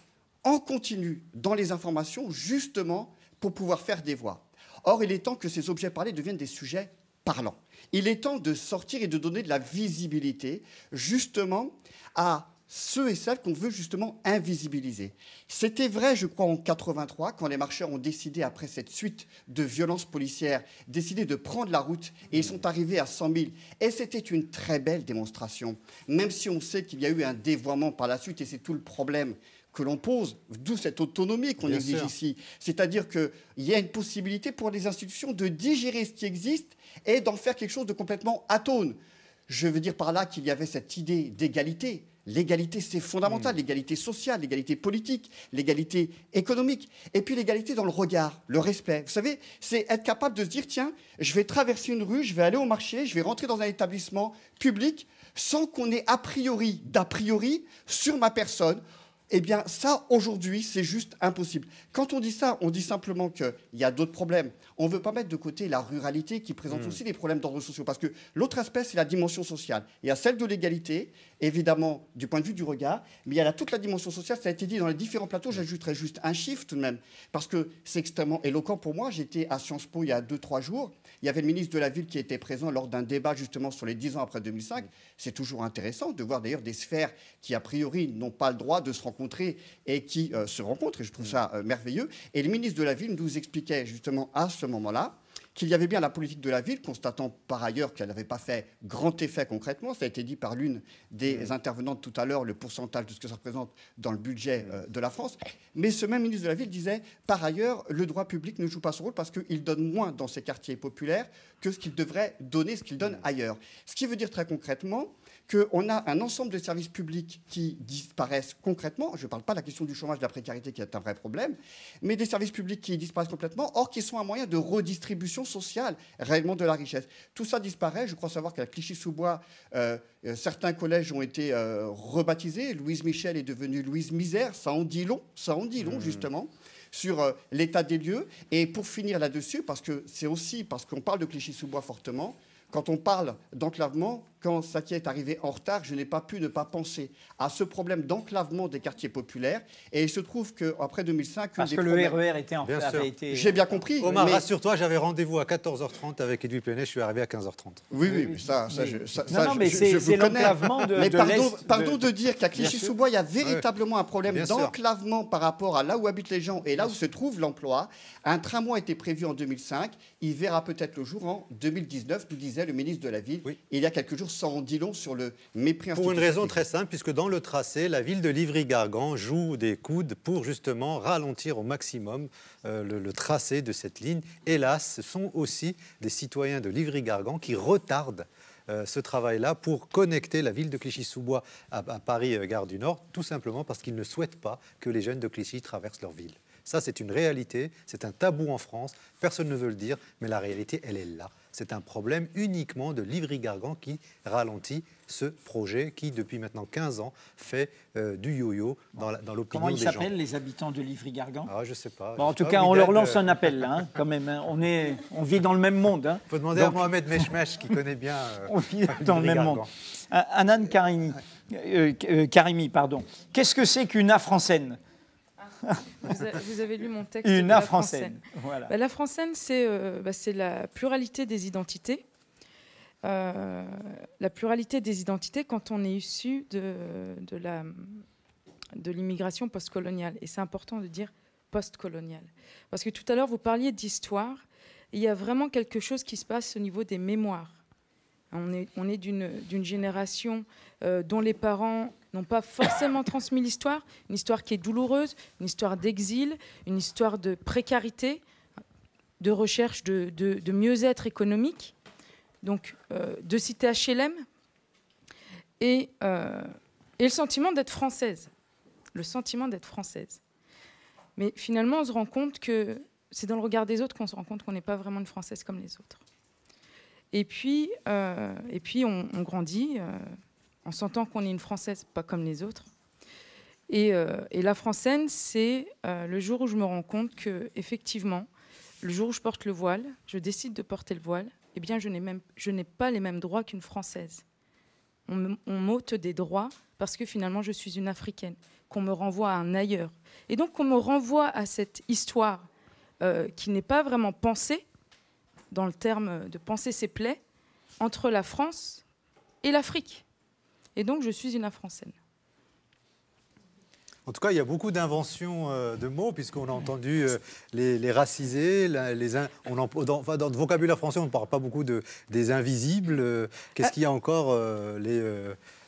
en continu dans les informations, justement pour pouvoir faire des voix. Or, il est temps que ces objets parlés deviennent des sujets parlants. Il est temps de sortir et de donner de la visibilité, justement, à ceux et celles qu'on veut justement invisibiliser. C'était vrai, je crois, en 83, quand les marcheurs ont décidé, après cette suite de violences policières, décidé de prendre la route, et ils sont arrivés à 100 000. Et c'était une très belle démonstration, même si on sait qu'il y a eu un dévoiement par la suite, et c'est tout le problème que l'on pose, d'où cette autonomie qu'on exige ici. C'est-à-dire qu'il y a une possibilité pour les institutions de digérer ce qui existe et d'en faire quelque chose de complètement atone. Je veux dire par là qu'il y avait cette idée d'égalité. L'égalité, c'est fondamental. L'égalité sociale, l'égalité politique, l'égalité économique. Et puis l'égalité dans le regard, le respect. Vous savez, c'est être capable de se dire, tiens, je vais traverser une rue, je vais aller au marché, je vais rentrer dans un établissement public sans qu'on ait d'a priori sur ma personne Eh bien, ça, aujourd'hui, c'est juste impossible. Quand on dit ça, on dit simplement qu'il y a d'autres problèmes. On ne veut pas mettre de côté la ruralité qui présente aussi des problèmes d'ordre social. Parce que l'autre aspect, c'est la dimension sociale. Il y a celle de l'égalité, évidemment, du point de vue du regard, mais il y a toute la dimension sociale. Ça a été dit dans les différents plateaux. J'ajouterai juste un chiffre tout de même, parce que c'est extrêmement éloquent pour moi. J'étais à Sciences Po il y a 2-3 jours. Il y avait le ministre de la Ville qui était présent lors d'un débat justement sur les 10 ans après 2005. C'est toujours intéressant de voir d'ailleurs des sphères qui, a priori, n'ont pas le droit de se rencontrer et qui se rencontrent. Et je trouve ça merveilleux. Et le ministre de la Ville nous expliquait justement à ce moment-là qu'il y avait bien la politique de la ville, constatant par ailleurs qu'elle n'avait pas fait grand effet concrètement. Ça a été dit par l'une des intervenantes tout à l'heure, le pourcentage de ce que ça représente dans le budget de la France. Mais ce même ministre de la Ville disait, par ailleurs, le droit public ne joue pas son rôle parce qu'il donne moins dans ces quartiers populaires que ce qu'il devrait donner, ce qu'il donne ailleurs. Ce qui veut dire très concrètement qu'on a un ensemble de services publics qui disparaissent concrètement. Je ne parle pas de la question du chômage, de la précarité qui est un vrai problème, mais des services publics qui disparaissent complètement, or qui sont un moyen de redistribution sociale, réellement de la richesse. Tout ça disparaît. Je crois savoir qu'à Clichy-sous-Bois, certains collèges ont été rebaptisés. Louise Michel est devenue Louise Misère. Ça en dit long, justement, sur l'état des lieux. Et pour finir là-dessus, parce que c'est aussi parce qu'on parle de Clichy-sous-Bois fortement, quand on parle d'enclavement, quand Sakia est arrivé en retard, je n'ai pas pu ne pas penser à ce problème d'enclavement des quartiers populaires. Et il se trouve qu'après 2005... Parce que le RER était en retard. J'ai bien compris. Omar, rassure-toi, j'avais rendez-vous à 14h30 avec Edwige Plenay, je suis arrivé à 15h30. Oui, mais c'est l'enclavement de l'Est. Pardon de dire qu'à Clichy-sous-Bois, il y a véritablement un problème d'enclavement par rapport à là où habitent les gens et là où se trouve l'emploi. Un tramway a été prévu en 2005. Il verra peut-être le jour en 2019, nous disait le ministre de la Ville. Oui. Il y a quelques jours, ça en dit long sur le mépris institutionnel. Pour une raison très simple, puisque dans le tracé, la ville de Livry-Gargan joue des coudes pour justement ralentir au maximum le tracé de cette ligne. Hélas, ce sont aussi des citoyens de Livry-Gargan qui retardent ce travail-là pour connecter la ville de Clichy-sous-Bois à Paris, Gare du Nord, tout simplement parce qu'ils ne souhaitent pas que les jeunes de Clichy traversent leur ville. Ça, c'est une réalité, c'est un tabou en France, personne ne veut le dire, mais la réalité, elle est là. C'est un problème uniquement de Livry-Gargan qui ralentit ce projet qui, depuis maintenant 15 ans, fait du yo-yo dans l'opinion des gens. Comment ils s'appellent, les habitants de Livry-Gargan? Ah, je ne sais pas. Bon, en tout cas, on leur lance un appel, là, hein, quand même. Hein. On vit dans le même monde. Il faut demander à Mohamed Meshmesh, qui connaît bien on vit dans le même monde. Anan Karimi, pardon. Qu'est-ce que c'est qu'une afrançaine? Vous avez lu mon texte. Une afrançaine. Voilà. La afrançaine, c'est la pluralité des identités. La pluralité des identités quand on est issu de l'immigration postcoloniale. Et c'est important de dire postcoloniale. Parce que tout à l'heure, vous parliez d'histoire. Il y a vraiment quelque chose qui se passe au niveau des mémoires. On est d'une génération dont les parents n'ont pas forcément transmis l'histoire, une histoire qui est douloureuse, une histoire d'exil, une histoire de précarité, de recherche de mieux-être économique, donc de cité HLM, et le sentiment d'être française. Le sentiment d'être française. Mais finalement, on se rend compte que c'est dans le regard des autres qu'on se rend compte qu'on n'est pas vraiment une Française comme les autres. Et puis on grandit en sentant qu'on est une Française pas comme les autres. Et la françaine, c'est le jour où je me rends compte que, effectivement, le jour où je porte le voile, je décide de porter le voile, eh bien, je n'ai pas les mêmes droits qu'une Française. On m'ôte des droits parce que finalement, je suis une Africaine, qu'on me renvoie à un ailleurs. Et donc, qu'on me renvoie à cette histoire qui n'est pas vraiment pensée, dans le terme de penser ses plaies, entre la France et l'Afrique. Et donc, je suis une afrançaine. En tout cas, il y a beaucoup d'inventions de mots, puisqu'on a entendu les racisés, dans le vocabulaire français, on ne parle pas beaucoup des invisibles. Qu'est-ce qu'il y a encore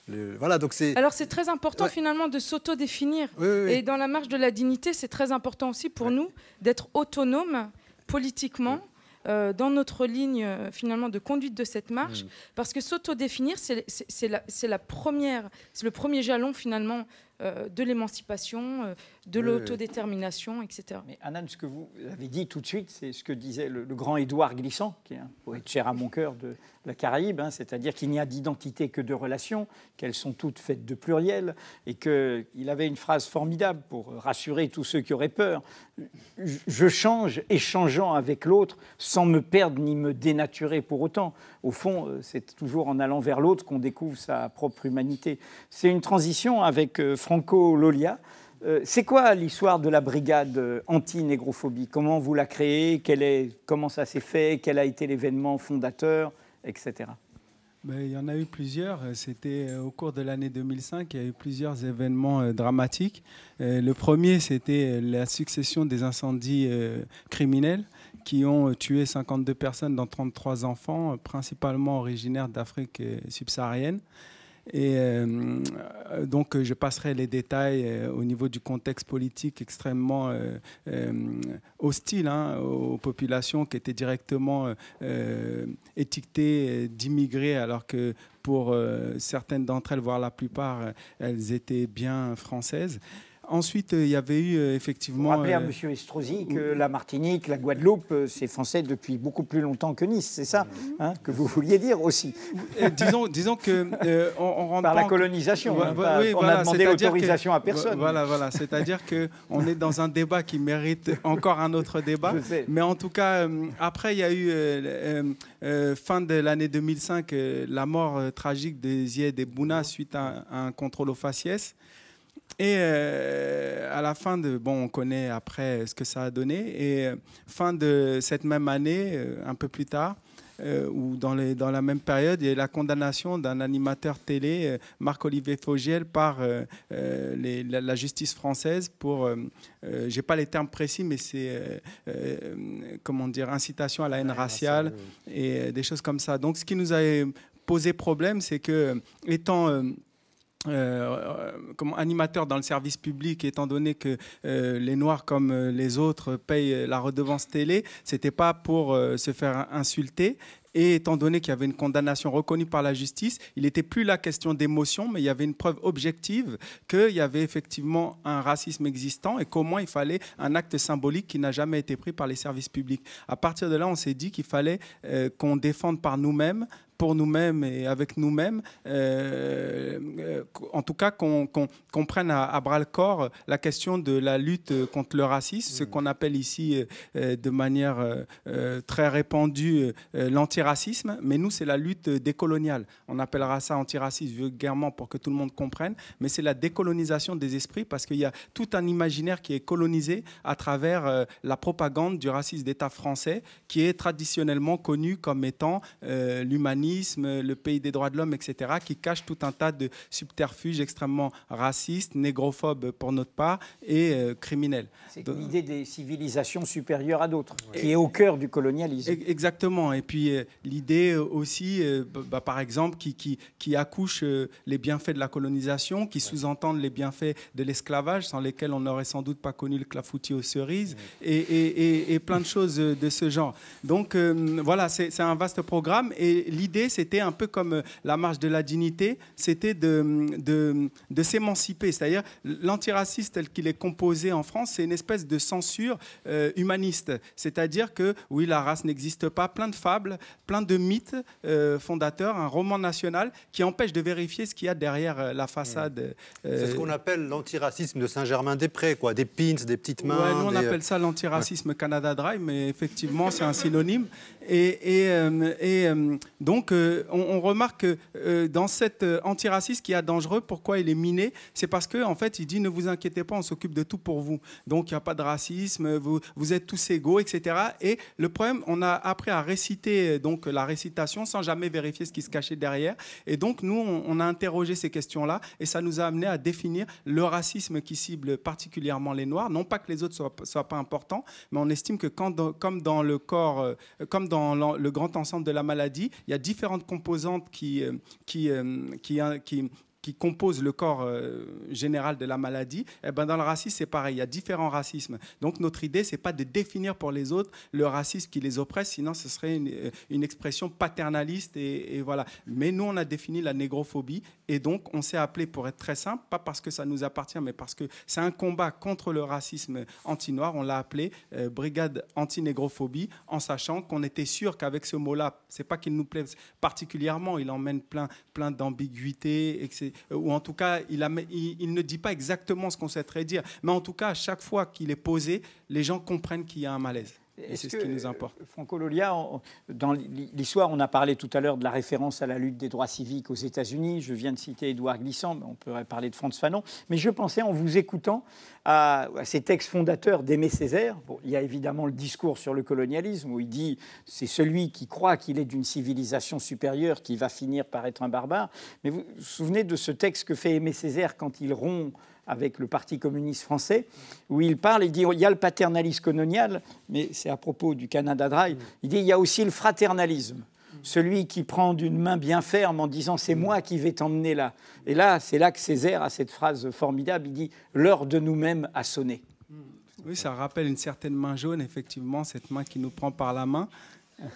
voilà, donc Alors, c'est très important, finalement, de s'auto-définir. Oui. Et dans la marche de la dignité, c'est très important aussi pour nous d'être autonomes politiquement, dans notre ligne finalement de conduite de cette marche, parce que s'autodéfinir, c'est le premier jalon finalement de l'émancipation, de l'autodétermination, etc. Mais Anan, ce que vous avez dit tout de suite, c'est ce que disait le grand Édouard Glissant, qui est un poète cher à mon cœur de la Caraïbe, hein, c'est-à-dire qu'il n'y a d'identité que de relations, qu'elles sont toutes faites de pluriel, et qu'il avait une phrase formidable pour rassurer tous ceux qui auraient peur. Je change, échangeant avec l'autre, sans me perdre ni me dénaturer pour autant. Au fond, c'est toujours en allant vers l'autre qu'on découvre sa propre humanité. C'est une transition avec Franco Lolia. C'est quoi l'histoire de la brigade anti-négrophobie? Comment vous la créez? Comment ça s'est fait? Quel a été l'événement fondateur, etc. Il y en a eu plusieurs. C'était au cours de l'année 2005, il y a eu plusieurs événements dramatiques. Le premier, c'était la succession des incendies criminels qui ont tué 52 personnes, dont 33 enfants, principalement originaires d'Afrique subsaharienne. Et donc, je passerai les détails au niveau du contexte politique extrêmement hostile aux populations qui étaient directement étiquetées d'immigrés, alors que pour certaines d'entre elles, voire la plupart, elles étaient bien françaises. Ensuite, il y avait eu effectivement... Vous rappelez à M. Estrosi que la Martinique, la Guadeloupe, c'est français depuis beaucoup plus longtemps que Nice, c'est ça que vous vouliez dire aussi? Disons que... on rentre par la colonisation, oui, on a demandé autorisation à personne. Voilà, c'est-à-dire qu'on est dans un débat qui mérite encore un autre débat. Mais en tout cas, après, il y a eu, fin de l'année 2005, la mort tragique de Zied Bouna suite à un contrôle au faciès. Et à la fin on connaît après ce que ça a donné. Et fin de cette même année, un peu plus tard, ou dans la même période, il y a eu la condamnation d'un animateur télé, Marc-Olivier Fogiel, par la justice française pour, j'ai pas les termes précis, mais c'est incitation à la haine raciale et des choses comme ça. Donc, ce qui nous a posé problème, c'est que étant comme animateur dans le service public, étant donné que les Noirs comme les autres payent la redevance télé, c'était pas pour se faire insulter. Et étant donné qu'il y avait une condamnation reconnue par la justice, il n'était plus la question d'émotion, mais il y avait une preuve objective qu'il y avait effectivement un racisme existant et comment il fallait un acte symbolique qui n'a jamais été pris par les services publics. À partir de là, on s'est dit qu'il fallait qu'on défende par nous-mêmes, pour nous-mêmes et avec nous-mêmes, en tout cas qu'on prenne à bras-le-corps la question de la lutte contre le racisme, ce qu'on appelle ici de manière très répandue l'antiracisme, mais nous c'est la lutte décoloniale. On appellera ça antiracisme vulgairement pour que tout le monde comprenne, mais c'est la décolonisation des esprits parce qu'il y a tout un imaginaire qui est colonisé à travers la propagande du racisme d'État français qui est traditionnellement connu comme étant l'humanisme, le pays des droits de l'homme, etc., qui cache tout un tas de subterfuges extrêmement racistes, négrophobes pour notre part et criminels. C'est l'idée des civilisations supérieures à d'autres, qui est au cœur du colonialisme. Exactement. Et puis l'idée aussi, par exemple, qui accouche les bienfaits de la colonisation, qui sous-entendent les bienfaits de l'esclavage, sans lesquels on n'aurait sans doute pas connu le clafoutis aux cerises, et plein de choses de ce genre. Donc voilà, c'est un vaste programme. Et l'idée, c'était un peu comme la marche de la dignité, c'était de s'émanciper. C'est-à-dire, l'antiracisme tel qu'il est composé en France, c'est une espèce de censure humaniste. C'est-à-dire que, oui, la race n'existe pas, plein de fables, plein de mythes fondateurs, un roman national qui empêche de vérifier ce qu'il y a derrière la façade. C'est ce qu'on appelle l'antiracisme de Saint-Germain-des-Prés, quoi. Des pins, des petites mains. Ouais, nous, on appelle ça l'antiracisme Canada Dry, mais effectivement, c'est un synonyme. Et donc, on remarque que dans cet antiracisme qui est dangereux, pourquoi il est miné? C'est parce qu'en fait, il dit ne vous inquiétez pas, on s'occupe de tout pour vous. Donc, il n'y a pas de racisme, vous êtes tous égaux, etc. Et le problème, on a appris à réciter donc, la récitation sans jamais vérifier ce qui se cachait derrière. Et donc, nous, on a interrogé ces questions-là et ça nous a amené à définir le racisme qui cible particulièrement les Noirs. Non pas que les autres ne soient pas importants, mais on estime que comme dans le corps, comme dans le grand ensemble de la maladie, il y a différentes composantes qui composent le corps général de la maladie, eh ben dans le racisme, c'est pareil. Il y a différents racismes. Donc, notre idée, ce n'est pas de définir pour les autres le racisme qui les oppresse, sinon ce serait une expression paternaliste. Et voilà. Mais nous, on a défini la négrophobie. Et donc, on s'est appelé, pour être très simple, pas parce que ça nous appartient, mais parce que c'est un combat contre le racisme anti-noir. On l'a appelé Brigade anti-négrophobie, en sachant qu'on était sûr qu'avec ce mot-là, c'est pas qu'il nous plaise particulièrement, il emmène plein d'ambiguïté, ou en tout cas, il ne dit pas exactement ce qu'on souhaiterait dire. Mais en tout cas, à chaque fois qu'il est posé, les gens comprennent qu'il y a un malaise. Et c'est ce qui nous importe. Franco Lolia, dans l'histoire, on a parlé tout à l'heure de la référence à la lutte des droits civiques aux États-Unis. Je viens de citer Édouard Glissant, mais on pourrait parler de Frantz Fanon. Mais je pensais, en vous écoutant, à ces textes fondateurs d'Aimé Césaire. Bon, il y a évidemment le discours sur le colonialisme, où il dit c'est celui qui croit qu'il est d'une civilisation supérieure qui va finir par être un barbare. Mais vous vous souvenez de ce texte que fait Aimé Césaire quand il rompt avec le Parti communiste français, où il parle, il dit il y a le paternalisme colonial, mais c'est à propos du Canada Dry, il dit il y a aussi le fraternalisme, celui qui prend d'une main bien ferme en disant c'est moi qui vais t'emmener là. Et là, c'est là que Césaire a cette phrase formidable, il dit l'heure de nous-mêmes a sonné. Oui, ça rappelle une certaine main jaune, effectivement, cette main qui nous prend par la main,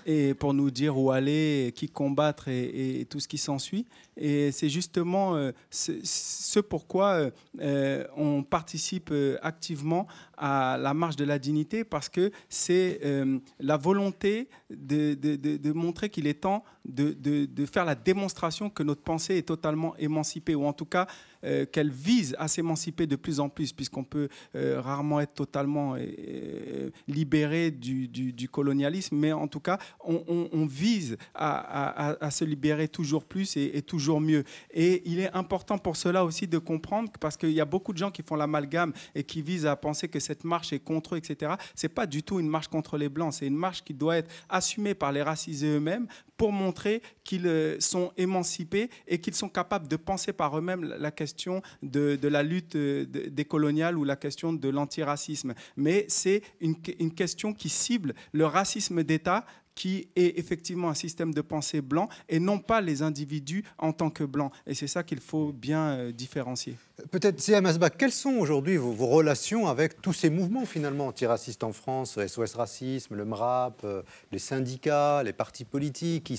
et pour nous dire où aller, qui combattre et tout ce qui s'ensuit. Et c'est justement ce pourquoi on participe activement à la marche de la dignité, parce que c'est la volonté de montrer qu'il est temps de faire la démonstration que notre pensée est totalement émancipée, ou en tout cas qu'elle vise à s'émanciper de plus en plus, puisqu'on peut rarement être totalement libéré du colonialisme, mais en tout cas, on vise à se libérer toujours plus et toujours mieux. Et il est important pour cela aussi de comprendre, parce qu'il y a beaucoup de gens qui font l'amalgame et qui visent à penser que cette marche est contre eux, etc. Ce n'est pas du tout une marche contre les Blancs, c'est une marche qui doit être assumée par les racisés eux-mêmes pour montrer qu'ils sont émancipés et qu'ils sont capables de penser par eux-mêmes la question de la lutte décoloniale ou la question de l'antiracisme. Mais c'est une question qui cible le racisme d'État, qui est effectivement un système de pensée blanc, et non pas les individus en tant que blancs. Et c'est ça qu'il faut bien différencier. Peut-être, Siam Asbagh, quelles sont aujourd'hui vos relations avec tous ces mouvements finalement antiracistes en France, SOS Racisme, le MRAP, les syndicats, les partis politiques qui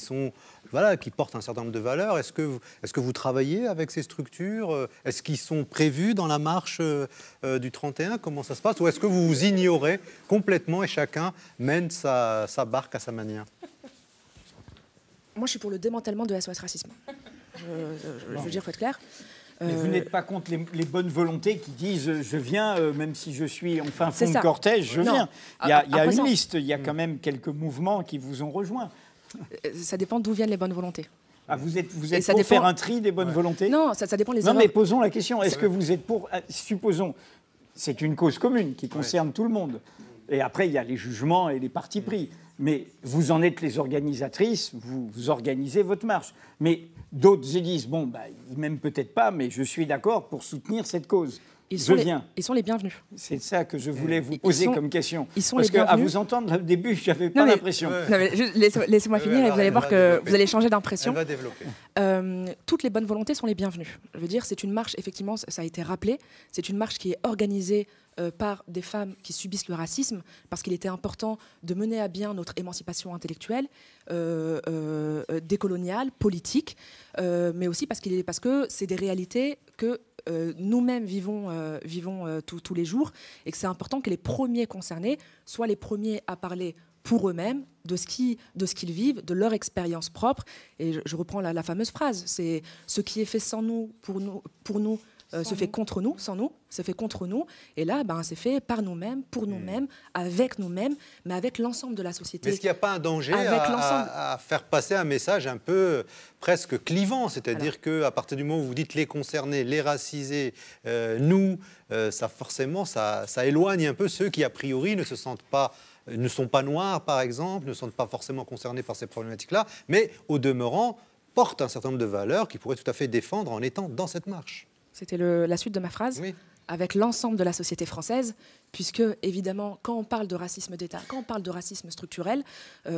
portent un certain nombre de valeurs? Est-ce que vous travaillez avec ces structures? Est-ce qu'ils sont prévus dans la marche du 31? Comment ça se passe? Ou est-ce que vous vous ignorez complètement et chacun mène sa barque à sa manière? Moi, je suis pour le démantèlement de SOS Racisme. Je veux dire, il faut être clair. Mais vous n'êtes pas contre les bonnes volontés qui disent je viens, même si je suis en fin fond de cortège, je viens. Il y a une liste, il y a quand même quelques mouvements qui vous ont rejoint. Ça dépend d'où viennent les bonnes volontés. Ah, vous êtes pour faire un tri des bonnes volontés? Non, ça dépend les erreurs. Non, mais posons la question. Est-ce que vous êtes pour... Supposons, c'est une cause commune qui concerne tout le monde. Et après, il y a les jugements et les partis pris. Mais vous en êtes les organisatrices, vous organisez votre marche. Mais d'autres se disent, bon, ils m'aiment peut-être pas, mais je suis d'accord pour soutenir cette cause. Ils sont les bienvenus. C'est ça que je voulais vous poser comme question. Parce qu'à vous entendre au début, je n'avais pas l'impression. Laissez-moi finir et vous allez voir que vous allez changer d'impression. Elle va développer. Toutes les bonnes volontés sont les bienvenues. Je veux dire, c'est une marche, effectivement, ça a été rappelé, c'est une marche qui est organisée par des femmes qui subissent le racisme, parce qu'il était important de mener à bien notre émancipation intellectuelle, décoloniale, politique, mais aussi parce que c'est des réalités que nous-mêmes vivons tous les jours, et que c'est important que les premiers concernés soient les premiers à parler pour eux-mêmes de ce qu'ils vivent, de leur expérience propre. Et je reprends la fameuse phrase, c'est ce qui est fait sans nous, pour nous, se fait contre nous, sans nous, se fait contre nous. Et là, c'est fait par nous-mêmes, pour nous-mêmes, avec nous-mêmes, mais avec l'ensemble de la société. Mais est-ce qu'il n'y a pas un danger à faire passer un message un peu presque clivant? C'est-à-dire qu'à partir du moment où vous dites les concernés, les racisés, nous, ça éloigne un peu ceux qui, a priori, ne sont pas noirs, par exemple, ne sont pas forcément concernés par ces problématiques-là, mais au demeurant, portent un certain nombre de valeurs qu'ils pourraient tout à fait défendre en étant dans cette marche. C'était la suite de ma phrase. Oui. avec l'ensemble de la société française, puisque, évidemment, quand on parle de racisme d'État, quand on parle de racisme structurel,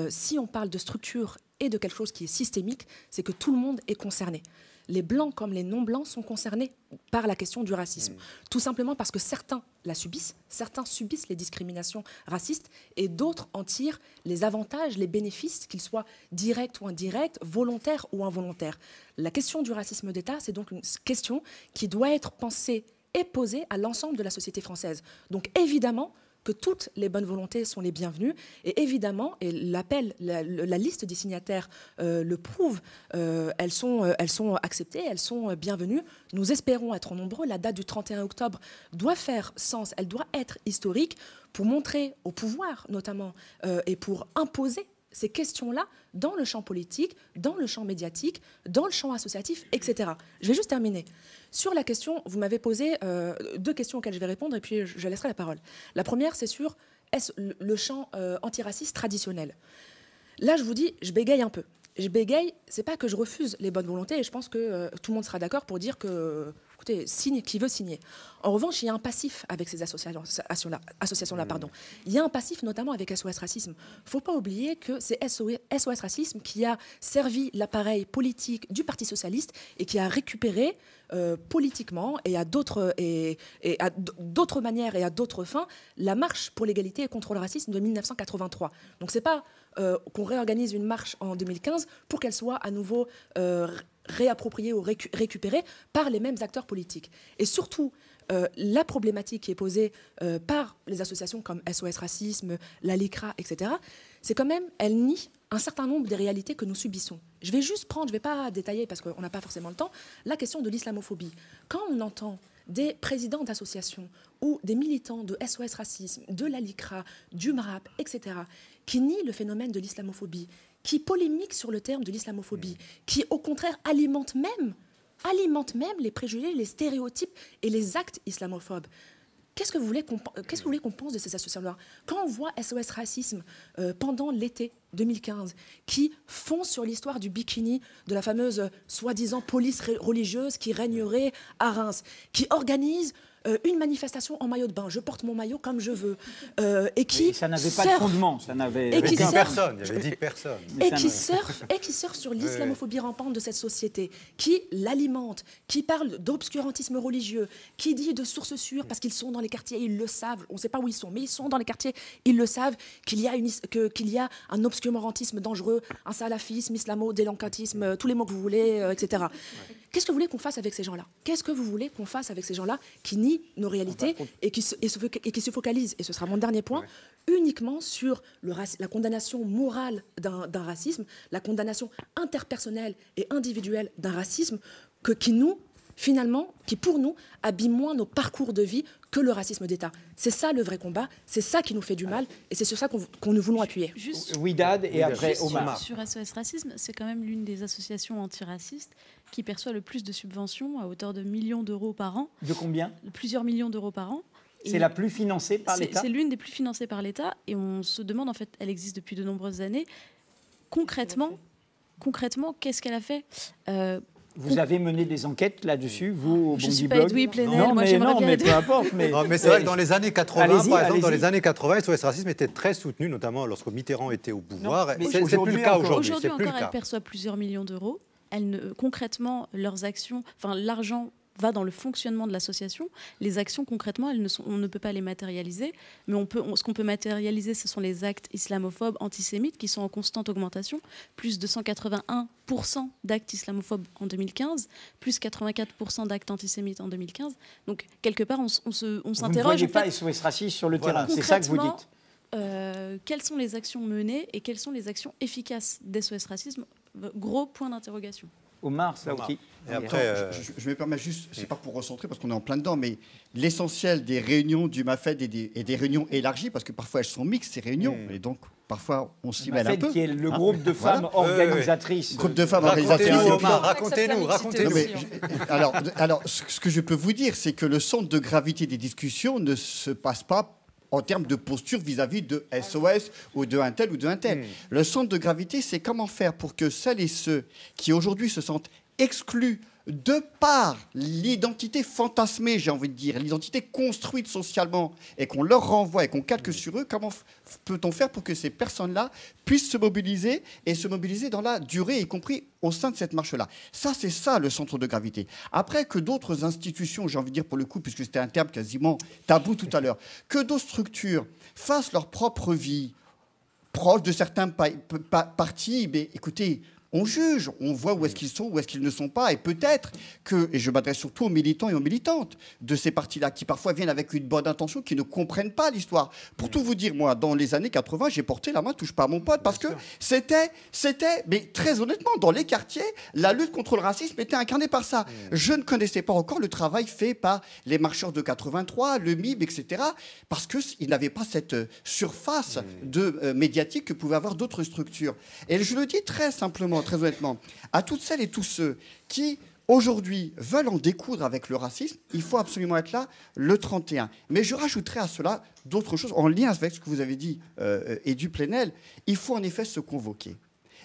si on parle de structure et de quelque chose qui est systémique, c'est que tout le monde est concerné. Les blancs comme les non-blancs sont concernés par la question du racisme. Tout simplement parce que certains la subissent, certains subissent les discriminations racistes et d'autres en tirent les avantages, les bénéfices, qu'ils soient directs ou indirects, volontaires ou involontaires. La question du racisme d'État, c'est donc une question qui doit être pensée et posée à l'ensemble de la société française. Donc évidemment, que toutes les bonnes volontés sont les bienvenues. Et évidemment, et l'appel, la liste des signataires le prouve, elles sont acceptées, elles sont bienvenues. Nous espérons être nombreux. La date du 31 octobre doit faire sens, elle doit être historique pour montrer au pouvoir, notamment, et pour imposer ces questions-là dans le champ politique, dans le champ médiatique, dans le champ associatif, etc. Je vais juste terminer. Sur la question, vous m'avez posé 2 questions auxquelles je vais répondre et puis je laisserai la parole. La première, c'est sur le champ antiraciste traditionnel. Là, je vous dis, je bégaye un peu. Je bégaye, c'est pas que je refuse les bonnes volontés, et je pense que tout le monde sera d'accord pour dire que, écoutez, signe qui veut signer. En revanche, il y a un passif avec ces associations-là. Il y a un passif notamment avec SOS Racisme. Il ne faut pas oublier que c'est SOS Racisme qui a servi l'appareil politique du Parti socialiste et qui a récupéré politiquement et à d'autres manières et à d'autres fins la marche pour l'égalité et contre le racisme de 1983. Donc c'est pas qu'on réorganise une marche en 2015 pour qu'elle soit à nouveau réappropriée ou récupérée par les mêmes acteurs politiques. Et surtout, la problématique qui est posée par les associations comme SOS Racisme, la LICRA, etc., c'est quand même, elle nie un certain nombre des réalités que nous subissons. Je vais juste prendre, je ne vais pas détailler parce qu'on n'a pas forcément le temps, la question de l'islamophobie. Quand on entend des présidents d'associations ou des militants de SOS Racisme, de la LICRA, du MRAP, etc., qui nient le phénomène de l'islamophobie, qui polémiquent sur le terme de l'islamophobie, qui au contraire alimentent même les préjugés, les stéréotypes et les actes islamophobes. Qu'est-ce que vous voulez qu'on pense de ces associations-là? Quand on voit SOS Racisme pendant l'été 2015, qui fonce sur l'histoire du bikini, de la fameuse soi-disant police religieuse qui régnerait à Reims, qui organise une manifestation en maillot de bain, je porte mon maillot comme je veux, et qui ça n'avait pas de fondement, ça n'avait il y avait 10 personnes, et qui surfe sur l'islamophobie rampante de cette société, qui l'alimente, qui parle d'obscurantisme religieux, qui dit de sources sûres parce qu'ils sont dans les quartiers, ils le savent, on ne sait pas où ils sont, mais ils sont dans les quartiers, ils le savent, qu'il y a un obscurantisme dangereux, un salafisme, islamo-délinquantisme, tous les mots que vous voulez, etc. Qu'est-ce que vous voulez qu'on fasse avec ces gens-là? Qu'est-ce que vous voulez qu'on fasse avec ces gens-là qui nient nos réalités et qui se focalisent, et ce sera mon dernier point, uniquement sur la condamnation morale d'un racisme, la condamnation interpersonnelle et individuelle d'un racisme qui pour nous abîme moins nos parcours de vie que le racisme d'État. C'est ça le vrai combat, c'est ça qui nous fait du mal et c'est sur ça qu'on nous voulons appuyer. Widad et après Omar. Sur SOS Racisme, c'est quand même l'une des associations antiracistes qui perçoit le plus de subventions à hauteur de millions d'euros par an. De combien? Plusieurs millions d'euros par an. C'est la plus financée par l'État? C'est l'une des plus financées par l'État et on se demande, en fait, elle existe depuis de nombreuses années. Concrètement, qu'est-ce qu'elle a fait? Vous avez mené des enquêtes là-dessus, vous, au Je ne suis Bondy pas Blog? Edoui Plenel, Non, moi mais peu importe. Mais c'est vrai que dans les années 80, par exemple, dans les années 80, SOS Racisme était très soutenu, notamment lorsque Mitterrand était au pouvoir. C'est plus le cas aujourd'hui. Aujourd'hui encore, elle perçoit plusieurs millions d'euros. Concrètement, leurs actions, l'argent va dans le fonctionnement de l'association. Les actions, concrètement, on ne peut pas les matérialiser, mais ce qu'on peut matérialiser, ce sont les actes islamophobes, antisémites, qui sont en constante augmentation. Plus de 181% d'actes islamophobes en 2015, plus 84% d'actes antisémites en 2015. Donc, quelque part, on s'interroge... Vous ne voyez pas SOS Racisme sur le terrain, c'est ça que vous dites? Quelles sont les actions menées et quelles sont les actions efficaces d'SOS Racisme? Gros point d'interrogation. Omar, ça aussi. Et après, je me permets juste, c'est pas pour recentrer parce qu'on est en plein dedans, mais l'essentiel des réunions du MAFED et des réunions élargies, parce que parfois elles sont mixtes ces réunions, et donc parfois on s'y mêle un peu. Qui est le groupe de femmes organisatrices. Groupe de femmes organisatrices. Racontez-nous. Alors, ce que je peux vous dire, c'est que le centre de gravité des discussions ne se passe pas en termes de posture vis-à-vis de SOS ou de un tel ou de un tel. Le centre de gravité, c'est comment faire pour que celles et ceux qui aujourd'hui se sentent exclus de par l'identité fantasmée, j'ai envie de dire, l'identité construite socialement, et qu'on leur renvoie et qu'on calque sur eux, comment peut-on faire pour que ces personnes-là puissent se mobiliser et se mobiliser dans la durée, y compris au sein de cette marche-là? Ça, c'est ça le centre de gravité. Après, que d'autres institutions, j'ai envie de dire pour le coup, puisque c'était un terme quasiment tabou tout à l'heure, que d'autres structures fassent leur propre vie, proche de certains partis, mais écoutez, on juge, on voit où est-ce qu'ils sont, où est-ce qu'ils ne sont pas. Et peut-être que, et je m'adresse surtout aux militants et aux militantes de ces partis-là, qui parfois viennent avec une bonne intention, qui ne comprennent pas l'histoire. Pour tout vous dire, moi, dans les années 80, j'ai porté la main, touche pas à mon pote, parce que c'était, mais très honnêtement, dans les quartiers, la lutte contre le racisme était incarnée par ça. Je ne connaissais pas encore le travail fait par les marcheurs de 83, le MIB, etc., parce qu'ils n'avaient pas cette surface médiatique que pouvaient avoir d'autres structures. Et je le dis très simplement, très honnêtement, à toutes celles et tous ceux qui, aujourd'hui, veulent en découdre avec le racisme, il faut absolument être là le 31. Mais je rajouterai à cela d'autres choses, en lien avec ce que vous avez dit, Edu Plenel. Il faut en effet se convoquer.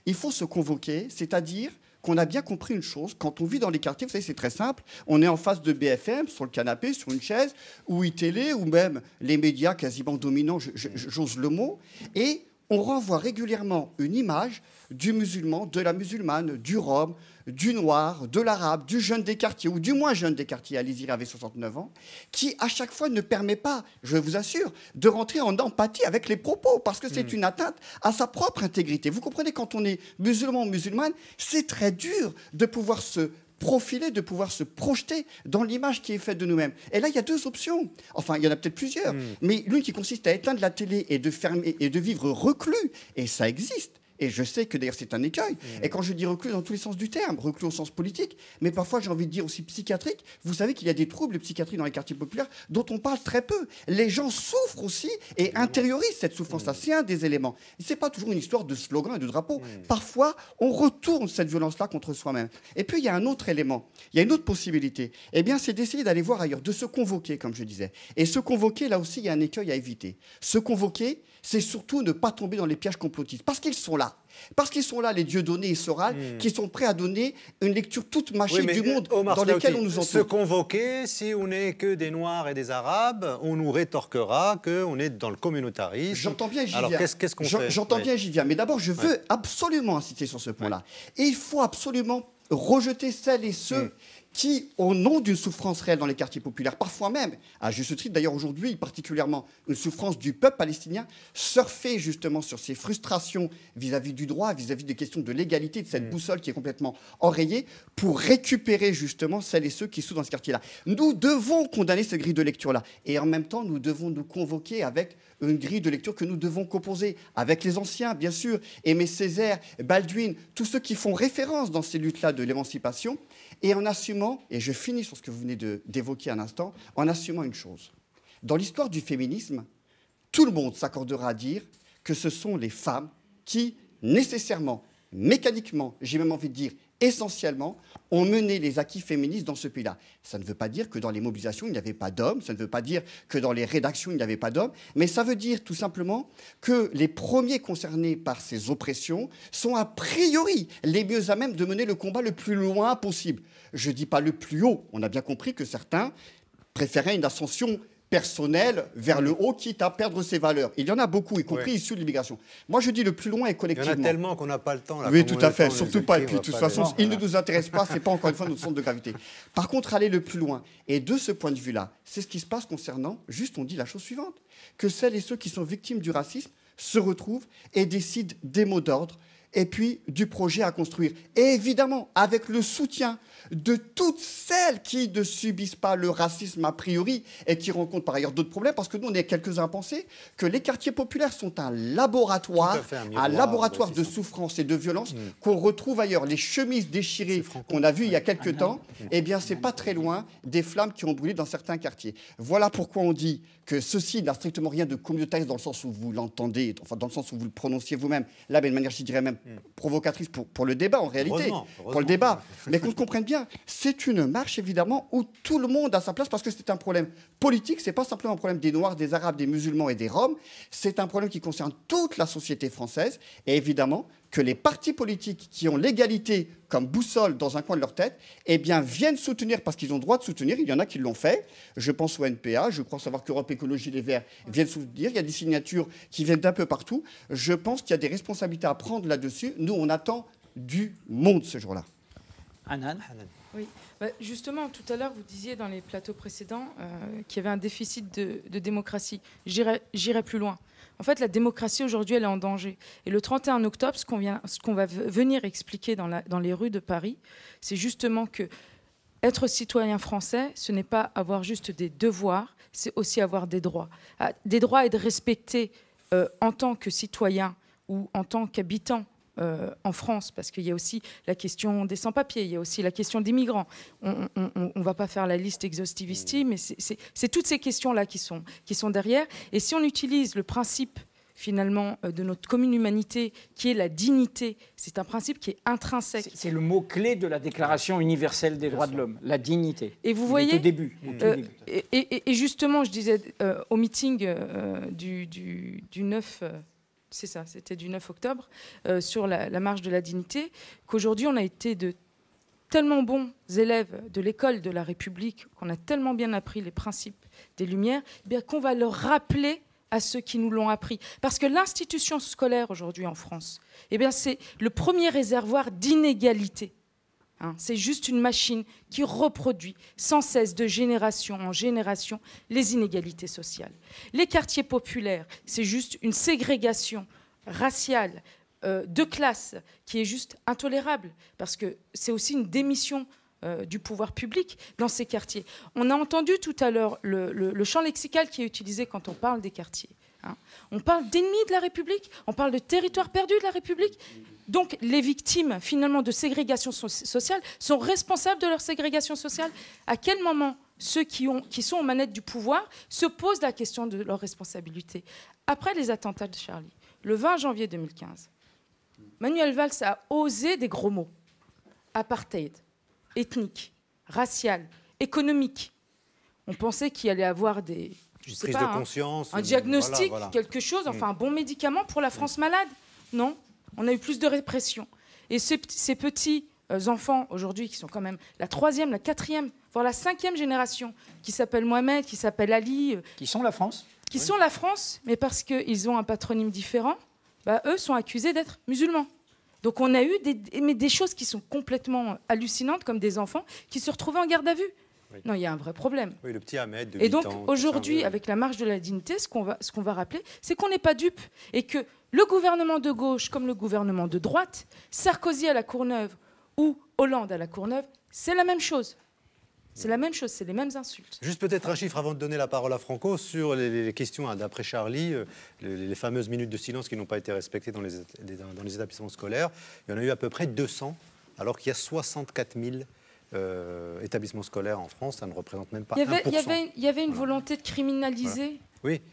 Il faut se convoquer, c'est-à-dire qu'on a bien compris une chose, quand on vit dans les quartiers, vous savez, c'est très simple, on est en face de BFM, sur le canapé, sur une chaise, ou iTélé, ou même les médias quasiment dominants, j'ose le mot, et on renvoie régulièrement une image du musulman, de la musulmane, du rom, du noir, de l'arabe, du jeune des quartiers, ou du moins jeune des quartiers, Alizir avait 69 ans, qui à chaque fois ne permet pas, je vous assure, de rentrer en empathie avec les propos, parce que c'est une atteinte à sa propre intégrité. Vous comprenez, quand on est musulman ou musulmane, c'est très dur de pouvoir se profiler, de pouvoir se projeter dans l'image qui est faite de nous-mêmes. Et là, il y a deux options. Enfin, il y en a peut-être plusieurs. Mais l'une qui consiste à éteindre la télé et de fermer et de vivre reclus. Et ça existe. Et je sais que d'ailleurs c'est un écueil. Et quand je dis reclus dans tous les sens du terme, reclus au sens politique, mais parfois j'ai envie de dire aussi psychiatrique, vous savez qu'il y a des troubles psychiatriques dans les quartiers populaires dont on parle très peu. Les gens souffrent aussi et intériorisent cette souffrance-là. C'est un des éléments. Ce n'est pas toujours une histoire de slogan et de drapeau. Parfois, on retourne cette violence-là contre soi-même. Et puis il y a un autre élément, il y a une autre possibilité. Eh bien, c'est d'essayer d'aller voir ailleurs, de se convoquer, comme je disais. Et se convoquer, là aussi, il y a un écueil à éviter. Se convoquer, c'est surtout ne pas tomber dans les pièges complotistes. Parce qu'ils sont là. Parce qu'ils sont là, les Dieudonné et Soral, qui sont prêts à donner une lecture toute mâchée du monde dans lequel on nous entoure. Se convoquer, si on n'est que des Noirs et des Arabes, on nous rétorquera qu'on est dans le communautarisme. J'entends bien, j'y viens. Alors qu'est-ce qu'on fait? J'entends bien, j'y viens. Mais d'abord, je veux absolument insister sur ce point-là. Et il faut absolument rejeter celles et ceux qui, au nom d'une souffrance réelle dans les quartiers populaires, parfois même, à juste titre d'ailleurs aujourd'hui particulièrement, une souffrance du peuple palestinien, surfer justement sur ces frustrations vis-à-vis du droit, vis-à-vis des questions de l'égalité, de cette boussole qui est complètement enrayée, pour récupérer justement celles et ceux qui sont dans ce quartier-là. Nous devons condamner cette grille de lecture-là. Et en même temps, nous devons nous convoquer avec une grille de lecture que nous devons composer avec les anciens, bien sûr, Aimé Césaire, Baldwin, tous ceux qui font référence dans ces luttes-là de l'émancipation, et en assumant, et je finis sur ce que vous venez d'évoquer un instant, en assumant une chose. Dans l'histoire du féminisme, tout le monde s'accordera à dire que ce sont les femmes qui, nécessairement, mécaniquement, j'ai même envie de dire essentiellement, ont mené les acquis féministes dans ce pays-là. Ça ne veut pas dire que dans les mobilisations, il n'y avait pas d'hommes, ça ne veut pas dire que dans les rédactions, il n'y avait pas d'hommes, mais ça veut dire tout simplement que les premiers concernés par ces oppressions sont a priori les mieux à même de mener le combat le plus loin possible. Je ne dis pas le plus haut, on a bien compris que certains préféraient une ascension personnel vers le haut, quitte à perdre ses valeurs. Il y en a beaucoup, y compris issus de l'immigration. Moi, je dis le plus loin et collectivement. Il y en a tellement qu'on n'a pas le temps. Là, oui, tout à fait. Surtout pas. Et puis, de toute façon, il ne nous intéresse pas. Ce n'est pas, encore une fois, notre centre de gravité. Par contre, aller le plus loin. Et de ce point de vue-là, c'est ce qui se passe concernant, juste on dit la chose suivante, que celles et ceux qui sont victimes du racisme se retrouvent et décident des mots d'ordre et puis du projet à construire. Et évidemment, avec le soutien de toutes celles qui ne subissent pas le racisme a priori et qui rencontrent par ailleurs d'autres problèmes, parce que nous, on est quelques-uns à penser que les quartiers populaires sont un laboratoire de souffrance et de violence qu'on retrouve ailleurs. Les chemises déchirées qu'on a vues il y a quelques temps, eh bien, c'est pas très loin des flammes qui ont brûlé dans certains quartiers. Voilà pourquoi on dit que ceci n'a strictement rien de communautariste dans le sens où vous l'entendez, enfin dans le sens où vous le prononciez vous-même, là, mais de manière, je dirais même provocatrice pour le débat, en réalité, heureusement. Pour le débat. Mais qu'on se comprenne bien, c'est une marche, évidemment, où tout le monde a sa place, parce que c'est un problème politique, c'est pas simplement un problème des Noirs, des Arabes, des musulmans et des Roms, c'est un problème qui concerne toute la société française, et évidemment, que les partis politiques qui ont l'égalité comme boussole dans un coin de leur tête, eh bien, viennent soutenir, parce qu'ils ont le droit de soutenir, il y en a qui l'ont fait, je pense au NPA, je crois savoir qu'Europe Écologie Les Verts viennent soutenir, il y a des signatures qui viennent d'un peu partout, je pense qu'il y a des responsabilités à prendre là-dessus, nous on attend du monde ce jour-là. Hanan. Oui, justement, tout à l'heure, vous disiez dans les plateaux précédents qu'il y avait un déficit de démocratie. J'irai plus loin. En fait, la démocratie, aujourd'hui, elle est en danger. Et le 31 octobre, ce qu'on va venir expliquer dans les rues de Paris, c'est justement que être citoyen français, ce n'est pas avoir juste des devoirs, c'est aussi avoir des droits. Des droits et de respecter en tant que citoyen ou en tant qu'habitant en France, parce qu'il y a aussi la question des sans-papiers, il y a aussi la question des migrants. On ne va pas faire la liste exhaustive ici, mais c'est toutes ces questions-là qui sont derrière. Et si on utilise le principe, finalement, de notre commune humanité, qui est la dignité, c'est un principe qui est intrinsèque. C'est le mot-clé de la Déclaration universelle des droits de l'homme, la dignité. Et vous voyez, au début. Et justement, je disais au meeting du 9... c'est ça, c'était du 9 octobre, sur la marche de la dignité, qu'aujourd'hui on a été de tellement bons élèves de l'école de la République, qu'on a tellement bien appris les principes des Lumières, eh bien qu'on va le rappeler à ceux qui nous l'ont appris. Parce que l'institution scolaire aujourd'hui en France, eh bien c'est le premier réservoir d'inégalité. C'est juste une machine qui reproduit sans cesse de génération en génération les inégalités sociales. Les quartiers populaires, c'est juste une ségrégation raciale de classe qui est juste intolérable parce que c'est aussi une démission du pouvoir public dans ces quartiers. On a entendu tout à l'heure le champ lexical qui est utilisé quand on parle des quartiers. On parle d'ennemis de la République, on parle de territoire perdu de la République. Donc les victimes finalement de ségrégation sociale sont responsables de leur ségrégation sociale. À quel moment ceux qui sont aux manettes du pouvoir se posent la question de leur responsabilité? Après les attentats de Charlie, le 20 janvier 2015, Manuel Valls a osé des gros mots. Apartheid, ethnique, racial, économique. On pensait qu'il allait avoir des... prise de conscience, un diagnostic, quelque chose, enfin un bon médicament pour la France malade. Non, on a eu plus de répression. Et ces petits enfants, aujourd'hui, qui sont quand même la 3e, la 4e, voire la 5e génération, qui s'appellent Mohamed, qui s'appellent Ali... qui sont la France. Qui sont la France, mais parce qu'ils ont un patronyme différent, eux sont accusés d'être musulmans. Donc on a eu des choses qui sont complètement hallucinantes, comme des enfants qui se retrouvaient en garde à vue. Oui. Non, il y a un vrai problème. Oui, le petit Ahmed de 8 ans. Et donc, aujourd'hui, avec la marche de la dignité, ce qu'on va rappeler, c'est qu'on n'est pas dupe. Et que le gouvernement de gauche, comme le gouvernement de droite, Sarkozy à la Courneuve ou Hollande à la Courneuve, c'est la même chose. C'est la même chose, c'est les mêmes insultes. Juste peut-être un chiffre avant de donner la parole à Franco sur les questions d'après Charlie, les fameuses minutes de silence qui n'ont pas été respectées dans les établissements scolaires. Il y en a eu à peu près 200, alors qu'il y a 64 000 établissements scolaires en France, ça ne représente même pas 1%. Il y avait une volonté de criminaliser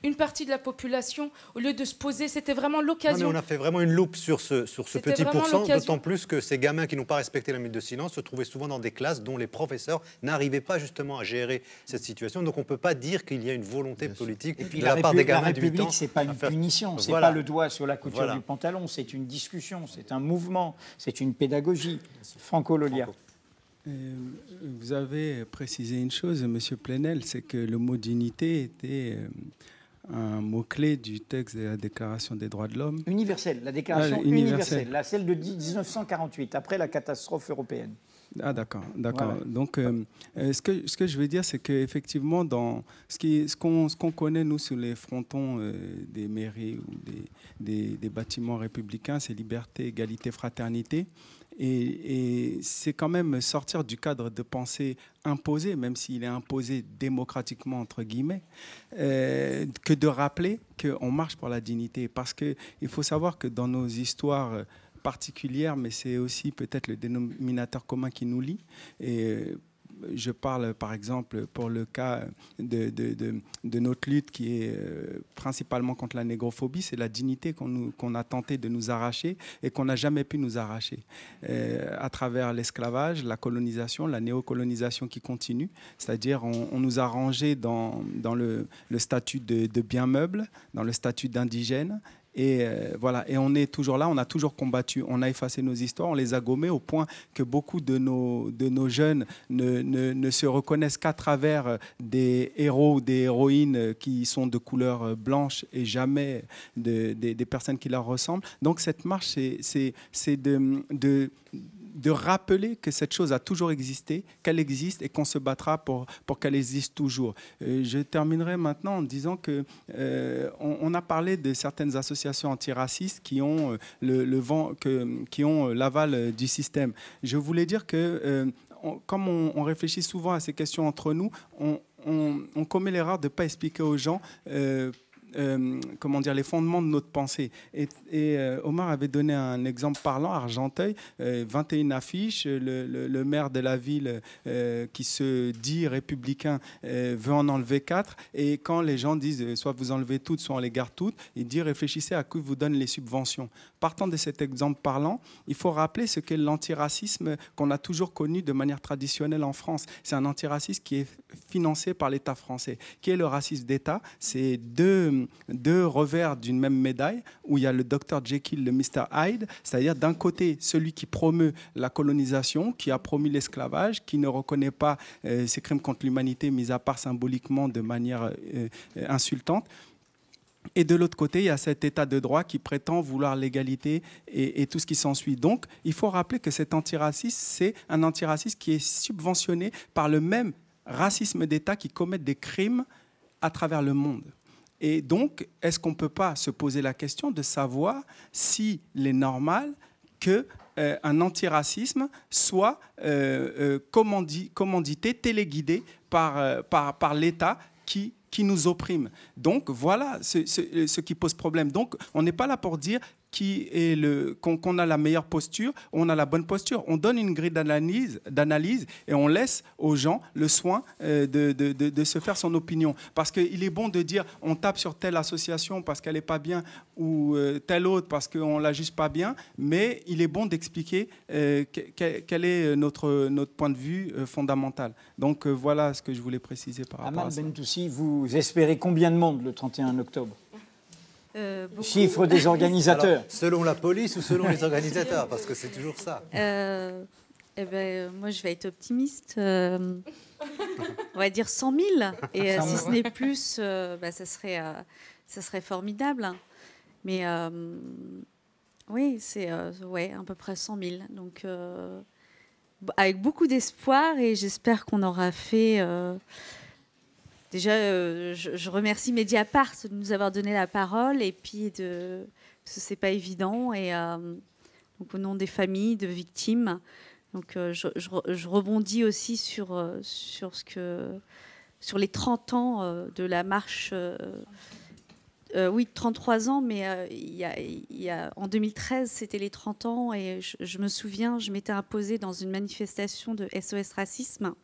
une partie de la population, au lieu de se poser, c'était vraiment l'occasion. On a fait vraiment une loupe sur ce petit pourcent, d'autant plus que ces gamins qui n'ont pas respecté la minute de silence se trouvaient souvent dans des classes dont les professeurs n'arrivaient pas justement à gérer cette situation. Donc on ne peut pas dire qu'il y a une volonté politique de la part des gamins de 8 ans. La République, ce n'est pas une punition, ce n'est pas le doigt sur la couture du pantalon, c'est une discussion, c'est un mouvement, c'est une pédagogie. Franco Lollière. Vous avez précisé une chose, Monsieur Plenel, c'est que le mot dignité était un mot-clé du texte de la Déclaration des droits de l'homme. Universelle, la Déclaration universelle, celle de 1948, après la catastrophe européenne. Ah d'accord. Voilà. Donc, ce que je veux dire, c'est qu'effectivement, dans ce qu'on connaît, nous, sur les frontons des mairies ou des bâtiments républicains, c'est liberté, égalité, fraternité. Et c'est quand même sortir du cadre de pensée imposé, même s'il est imposé démocratiquement, entre guillemets, que de rappeler qu'on marche pour la dignité. Parce qu'il faut savoir que dans nos histoires particulières, mais c'est aussi peut-être le dénominateur commun qui nous lie. Et je parle par exemple pour le cas de notre lutte qui est principalement contre la négrophobie, c'est la dignité qu'on a tenté de nous arracher et qu'on n'a jamais pu nous arracher à travers l'esclavage, la colonisation, la néocolonisation qui continue, c'est-à-dire on nous a rangés dans le statut de bien meuble, dans le statut d'indigène. Et voilà, et on est toujours là, on a toujours combattu, on a effacé nos histoires, on les a gommées au point que beaucoup de nos jeunes ne se reconnaissent qu'à travers des héros ou des héroïnes qui sont de couleur blanche et jamais des personnes qui leur ressemblent. Donc cette marche, c'est de rappeler que cette chose a toujours existé, qu'elle existe et qu'on se battra pour qu'elle existe toujours. Je terminerai maintenant en disant qu'on a parlé de certaines associations antiracistes qui ont qui ont l'aval du système. Je voulais dire que comme on réfléchit souvent à ces questions entre nous, on commet l'erreur de ne pas expliquer aux gens comment dire, les fondements de notre pensée. Et Omar avait donné un exemple parlant à Argenteuil, 21 affiches, le maire de la ville qui se dit républicain veut en enlever 4, et quand les gens disent soit vous enlevez toutes, soit on les garde toutes, il dit réfléchissez à qui vous donne les subventions. Partant de cet exemple parlant, il faut rappeler ce qu'est l'antiracisme qu'on a toujours connu de manière traditionnelle en France. C'est un antiracisme qui est financé par l'État français. Qui est le racisme d'État? C'est deux revers d'une même médaille où il y a le Dr Jekyll, le Mr Hyde, c'est-à-dire d'un côté celui qui promeut la colonisation, qui a promu l'esclavage, qui ne reconnaît pas ces crimes contre l'humanité, mis à part symboliquement de manière insultante. Et de l'autre côté, il y a cet état de droit qui prétend vouloir l'égalité et tout ce qui s'ensuit. Donc, il faut rappeler que cet antiracisme, c'est un antiracisme qui est subventionné par le même racisme d'État qui commet des crimes à travers le monde. Et donc, est-ce qu'on ne peut pas se poser la question de savoir s'il est normal qu'un antiracisme soit commandité, téléguidé par l'État qui nous opprime. Donc, voilà ce qui pose problème. Donc, on n'est pas là pour dire qu'on a la meilleure posture, on a la bonne posture. On donne une grille d'analyse et on laisse aux gens le soin de se faire son opinion. Parce qu'il est bon de dire on tape sur telle association parce qu'elle n'est pas bien ou telle autre parce qu'on ne la juge pas bien, mais il est bon d'expliquer quel est notre point de vue fondamental. Donc voilà ce que je voulais préciser par rapport à ça. Amal Bentoussi, vous espérez combien de monde le 31 octobre? Chiffre des organisateurs. Alors, selon la police ou selon les organisateurs, parce que c'est toujours ça. Moi, je vais être optimiste. On va dire 100 000. Et si ce n'est plus, ça serait formidable. Mais oui, c'est à peu près 100 000. Donc, avec beaucoup d'espoir, et j'espère qu'on aura fait... Déjà, je remercie Mediapart de nous avoir donné la parole, et puis parce que c'est pas évident, et donc au nom des familles de victimes. Donc je rebondis aussi sur les 30 ans de la marche. Oui, 33 ans, mais en 2013, c'était les 30 ans, et je me souviens, je m'étais imposée dans une manifestation de SOS Racisme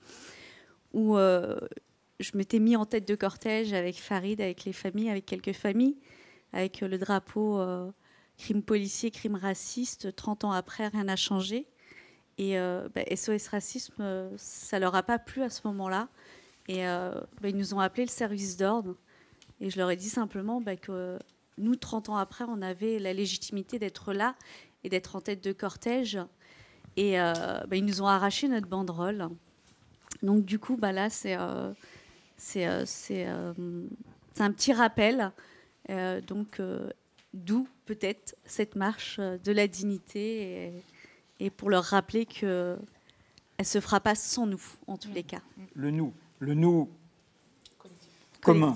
où je m'étais mis en tête de cortège avec Farid, avec les familles, avec quelques familles, avec le drapeau crime policier, crime raciste. 30 ans après, rien n'a changé. Et SOS Racisme, ça ne leur a pas plu à ce moment-là. Et ils nous ont appelé le service d'ordre. Et je leur ai dit simplement que nous, 30 ans après, on avait la légitimité d'être là et d'être en tête de cortège. Et ils nous ont arraché notre banderole. Donc du coup, là, c'est un petit rappel. D'où peut-être cette marche de la dignité et pour leur rappeler qu'elle ne se fera pas sans nous, en tous les cas. Le nous commun.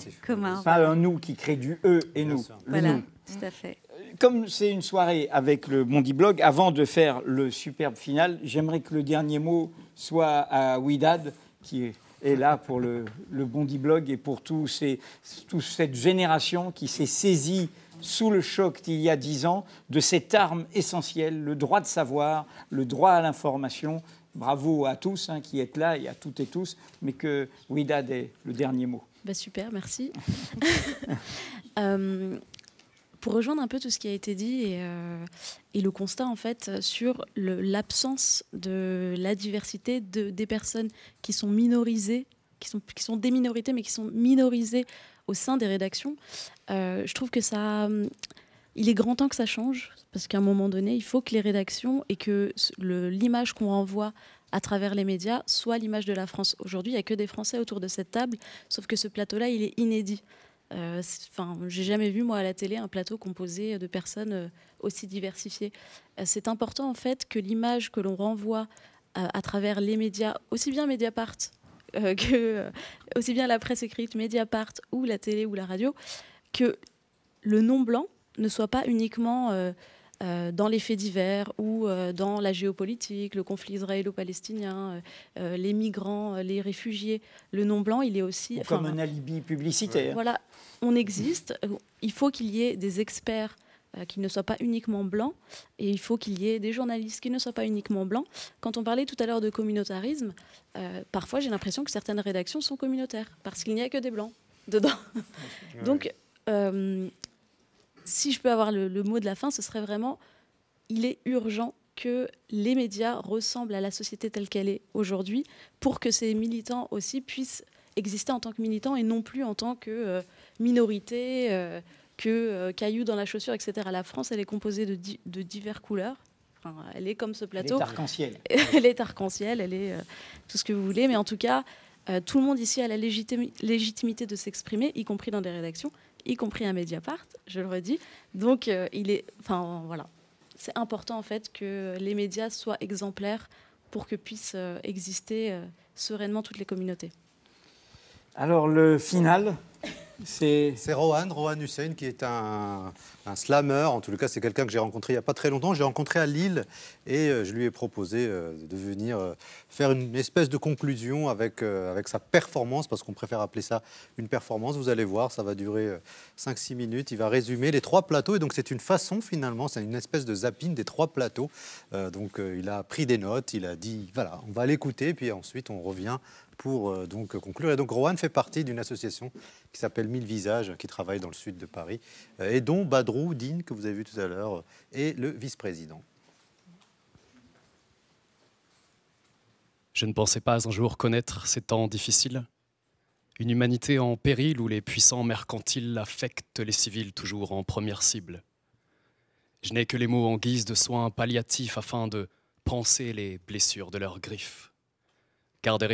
Pas un nous qui crée du eux et nous. Voilà, nous. Tout à fait. Comme c'est une soirée avec le Bondi Blog, avant de faire le superbe final, j'aimerais que le dernier mot soit à Ouidad, qui est là pour le Bondi Blog et pour toute cette génération qui s'est saisie sous le choc d'il y a 10 ans de cette arme essentielle, le droit de savoir, le droit à l'information. Bravo à tous qui êtes là et à toutes et tous, mais que Ouidad ait le dernier mot. Super, merci. Pour rejoindre un peu tout ce qui a été dit et le constat en fait sur l'absence de la diversité des personnes qui sont minorisées, qui sont des minorités mais qui sont minorisées au sein des rédactions, je trouve que ça il est grand temps que ça change, parce qu'à un moment donné, il faut que les rédactions et que l'image qu'on renvoie à travers les médias soit l'image de la France. Aujourd'hui, il n'y a que des Français autour de cette table, sauf que ce plateau-là, il est inédit. J'ai jamais vu, moi, à la télé, un plateau composé de personnes aussi diversifiées. C'est important, en fait, que l'image que l'on renvoie à travers les médias, aussi bien Mediapart, aussi bien la presse écrite, Mediapart, ou la télé ou la radio, que le non-blanc ne soit pas uniquement dans les faits divers ou dans la géopolitique, le conflit israélo-palestinien, les migrants, les réfugiés. Le non-blanc, il est aussi... Comme un alibi publicitaire. Voilà, on existe. Il faut qu'il y ait des experts qui ne soient pas uniquement blancs, et il faut qu'il y ait des journalistes qui ne soient pas uniquement blancs. Quand on parlait tout à l'heure de communautarisme, parfois j'ai l'impression que certaines rédactions sont communautaires, parce qu'il n'y a que des blancs dedans. Donc... si je peux avoir le mot de la fin, ce serait vraiment, il est urgent que les médias ressemblent à la société telle qu'elle est aujourd'hui pour que ces militants aussi puissent exister en tant que militants et non plus en tant que minorité, que cailloux dans la chaussure, etc. La France, elle est composée de diverses couleurs. Enfin, elle est comme ce plateau. Elle est arc-en-ciel. Elle est arc-en-ciel, elle est tout ce que vous voulez. Mais en tout cas, tout le monde ici a la légitimité de s'exprimer, y compris dans des rédactions, y compris à Mediapart, je le redis. Donc, voilà. C'est important, en fait, que les médias soient exemplaires pour que puissent exister sereinement toutes les communautés. Alors, le final, c'est Rohan Hussein, qui est un slammer. En tout cas, c'est quelqu'un que j'ai rencontré il n'y a pas très longtemps. J'ai rencontré à Lille et je lui ai proposé de venir faire une espèce de conclusion avec sa performance, parce qu'on préfère appeler ça une performance. Vous allez voir, ça va durer 5-6 minutes. Il va résumer les 3 plateaux. Et donc, c'est une façon, finalement, c'est une espèce de zapping des 3 plateaux. Il a pris des notes, il a dit, voilà, on va l'écouter, puis ensuite, on revient pour donc conclure. Et donc Rohan fait partie d'une association qui s'appelle 1000 Visages, qui travaille dans le sud de Paris, et dont Badrou Dine, que vous avez vu tout à l'heure, est le vice-président. Je ne pensais pas un jour connaître ces temps difficiles. Une humanité en péril où les puissants mercantiles affectent les civils toujours en première cible. Je n'ai que les mots en guise de soins palliatifs afin de panser les blessures de leurs griffes. Car derrière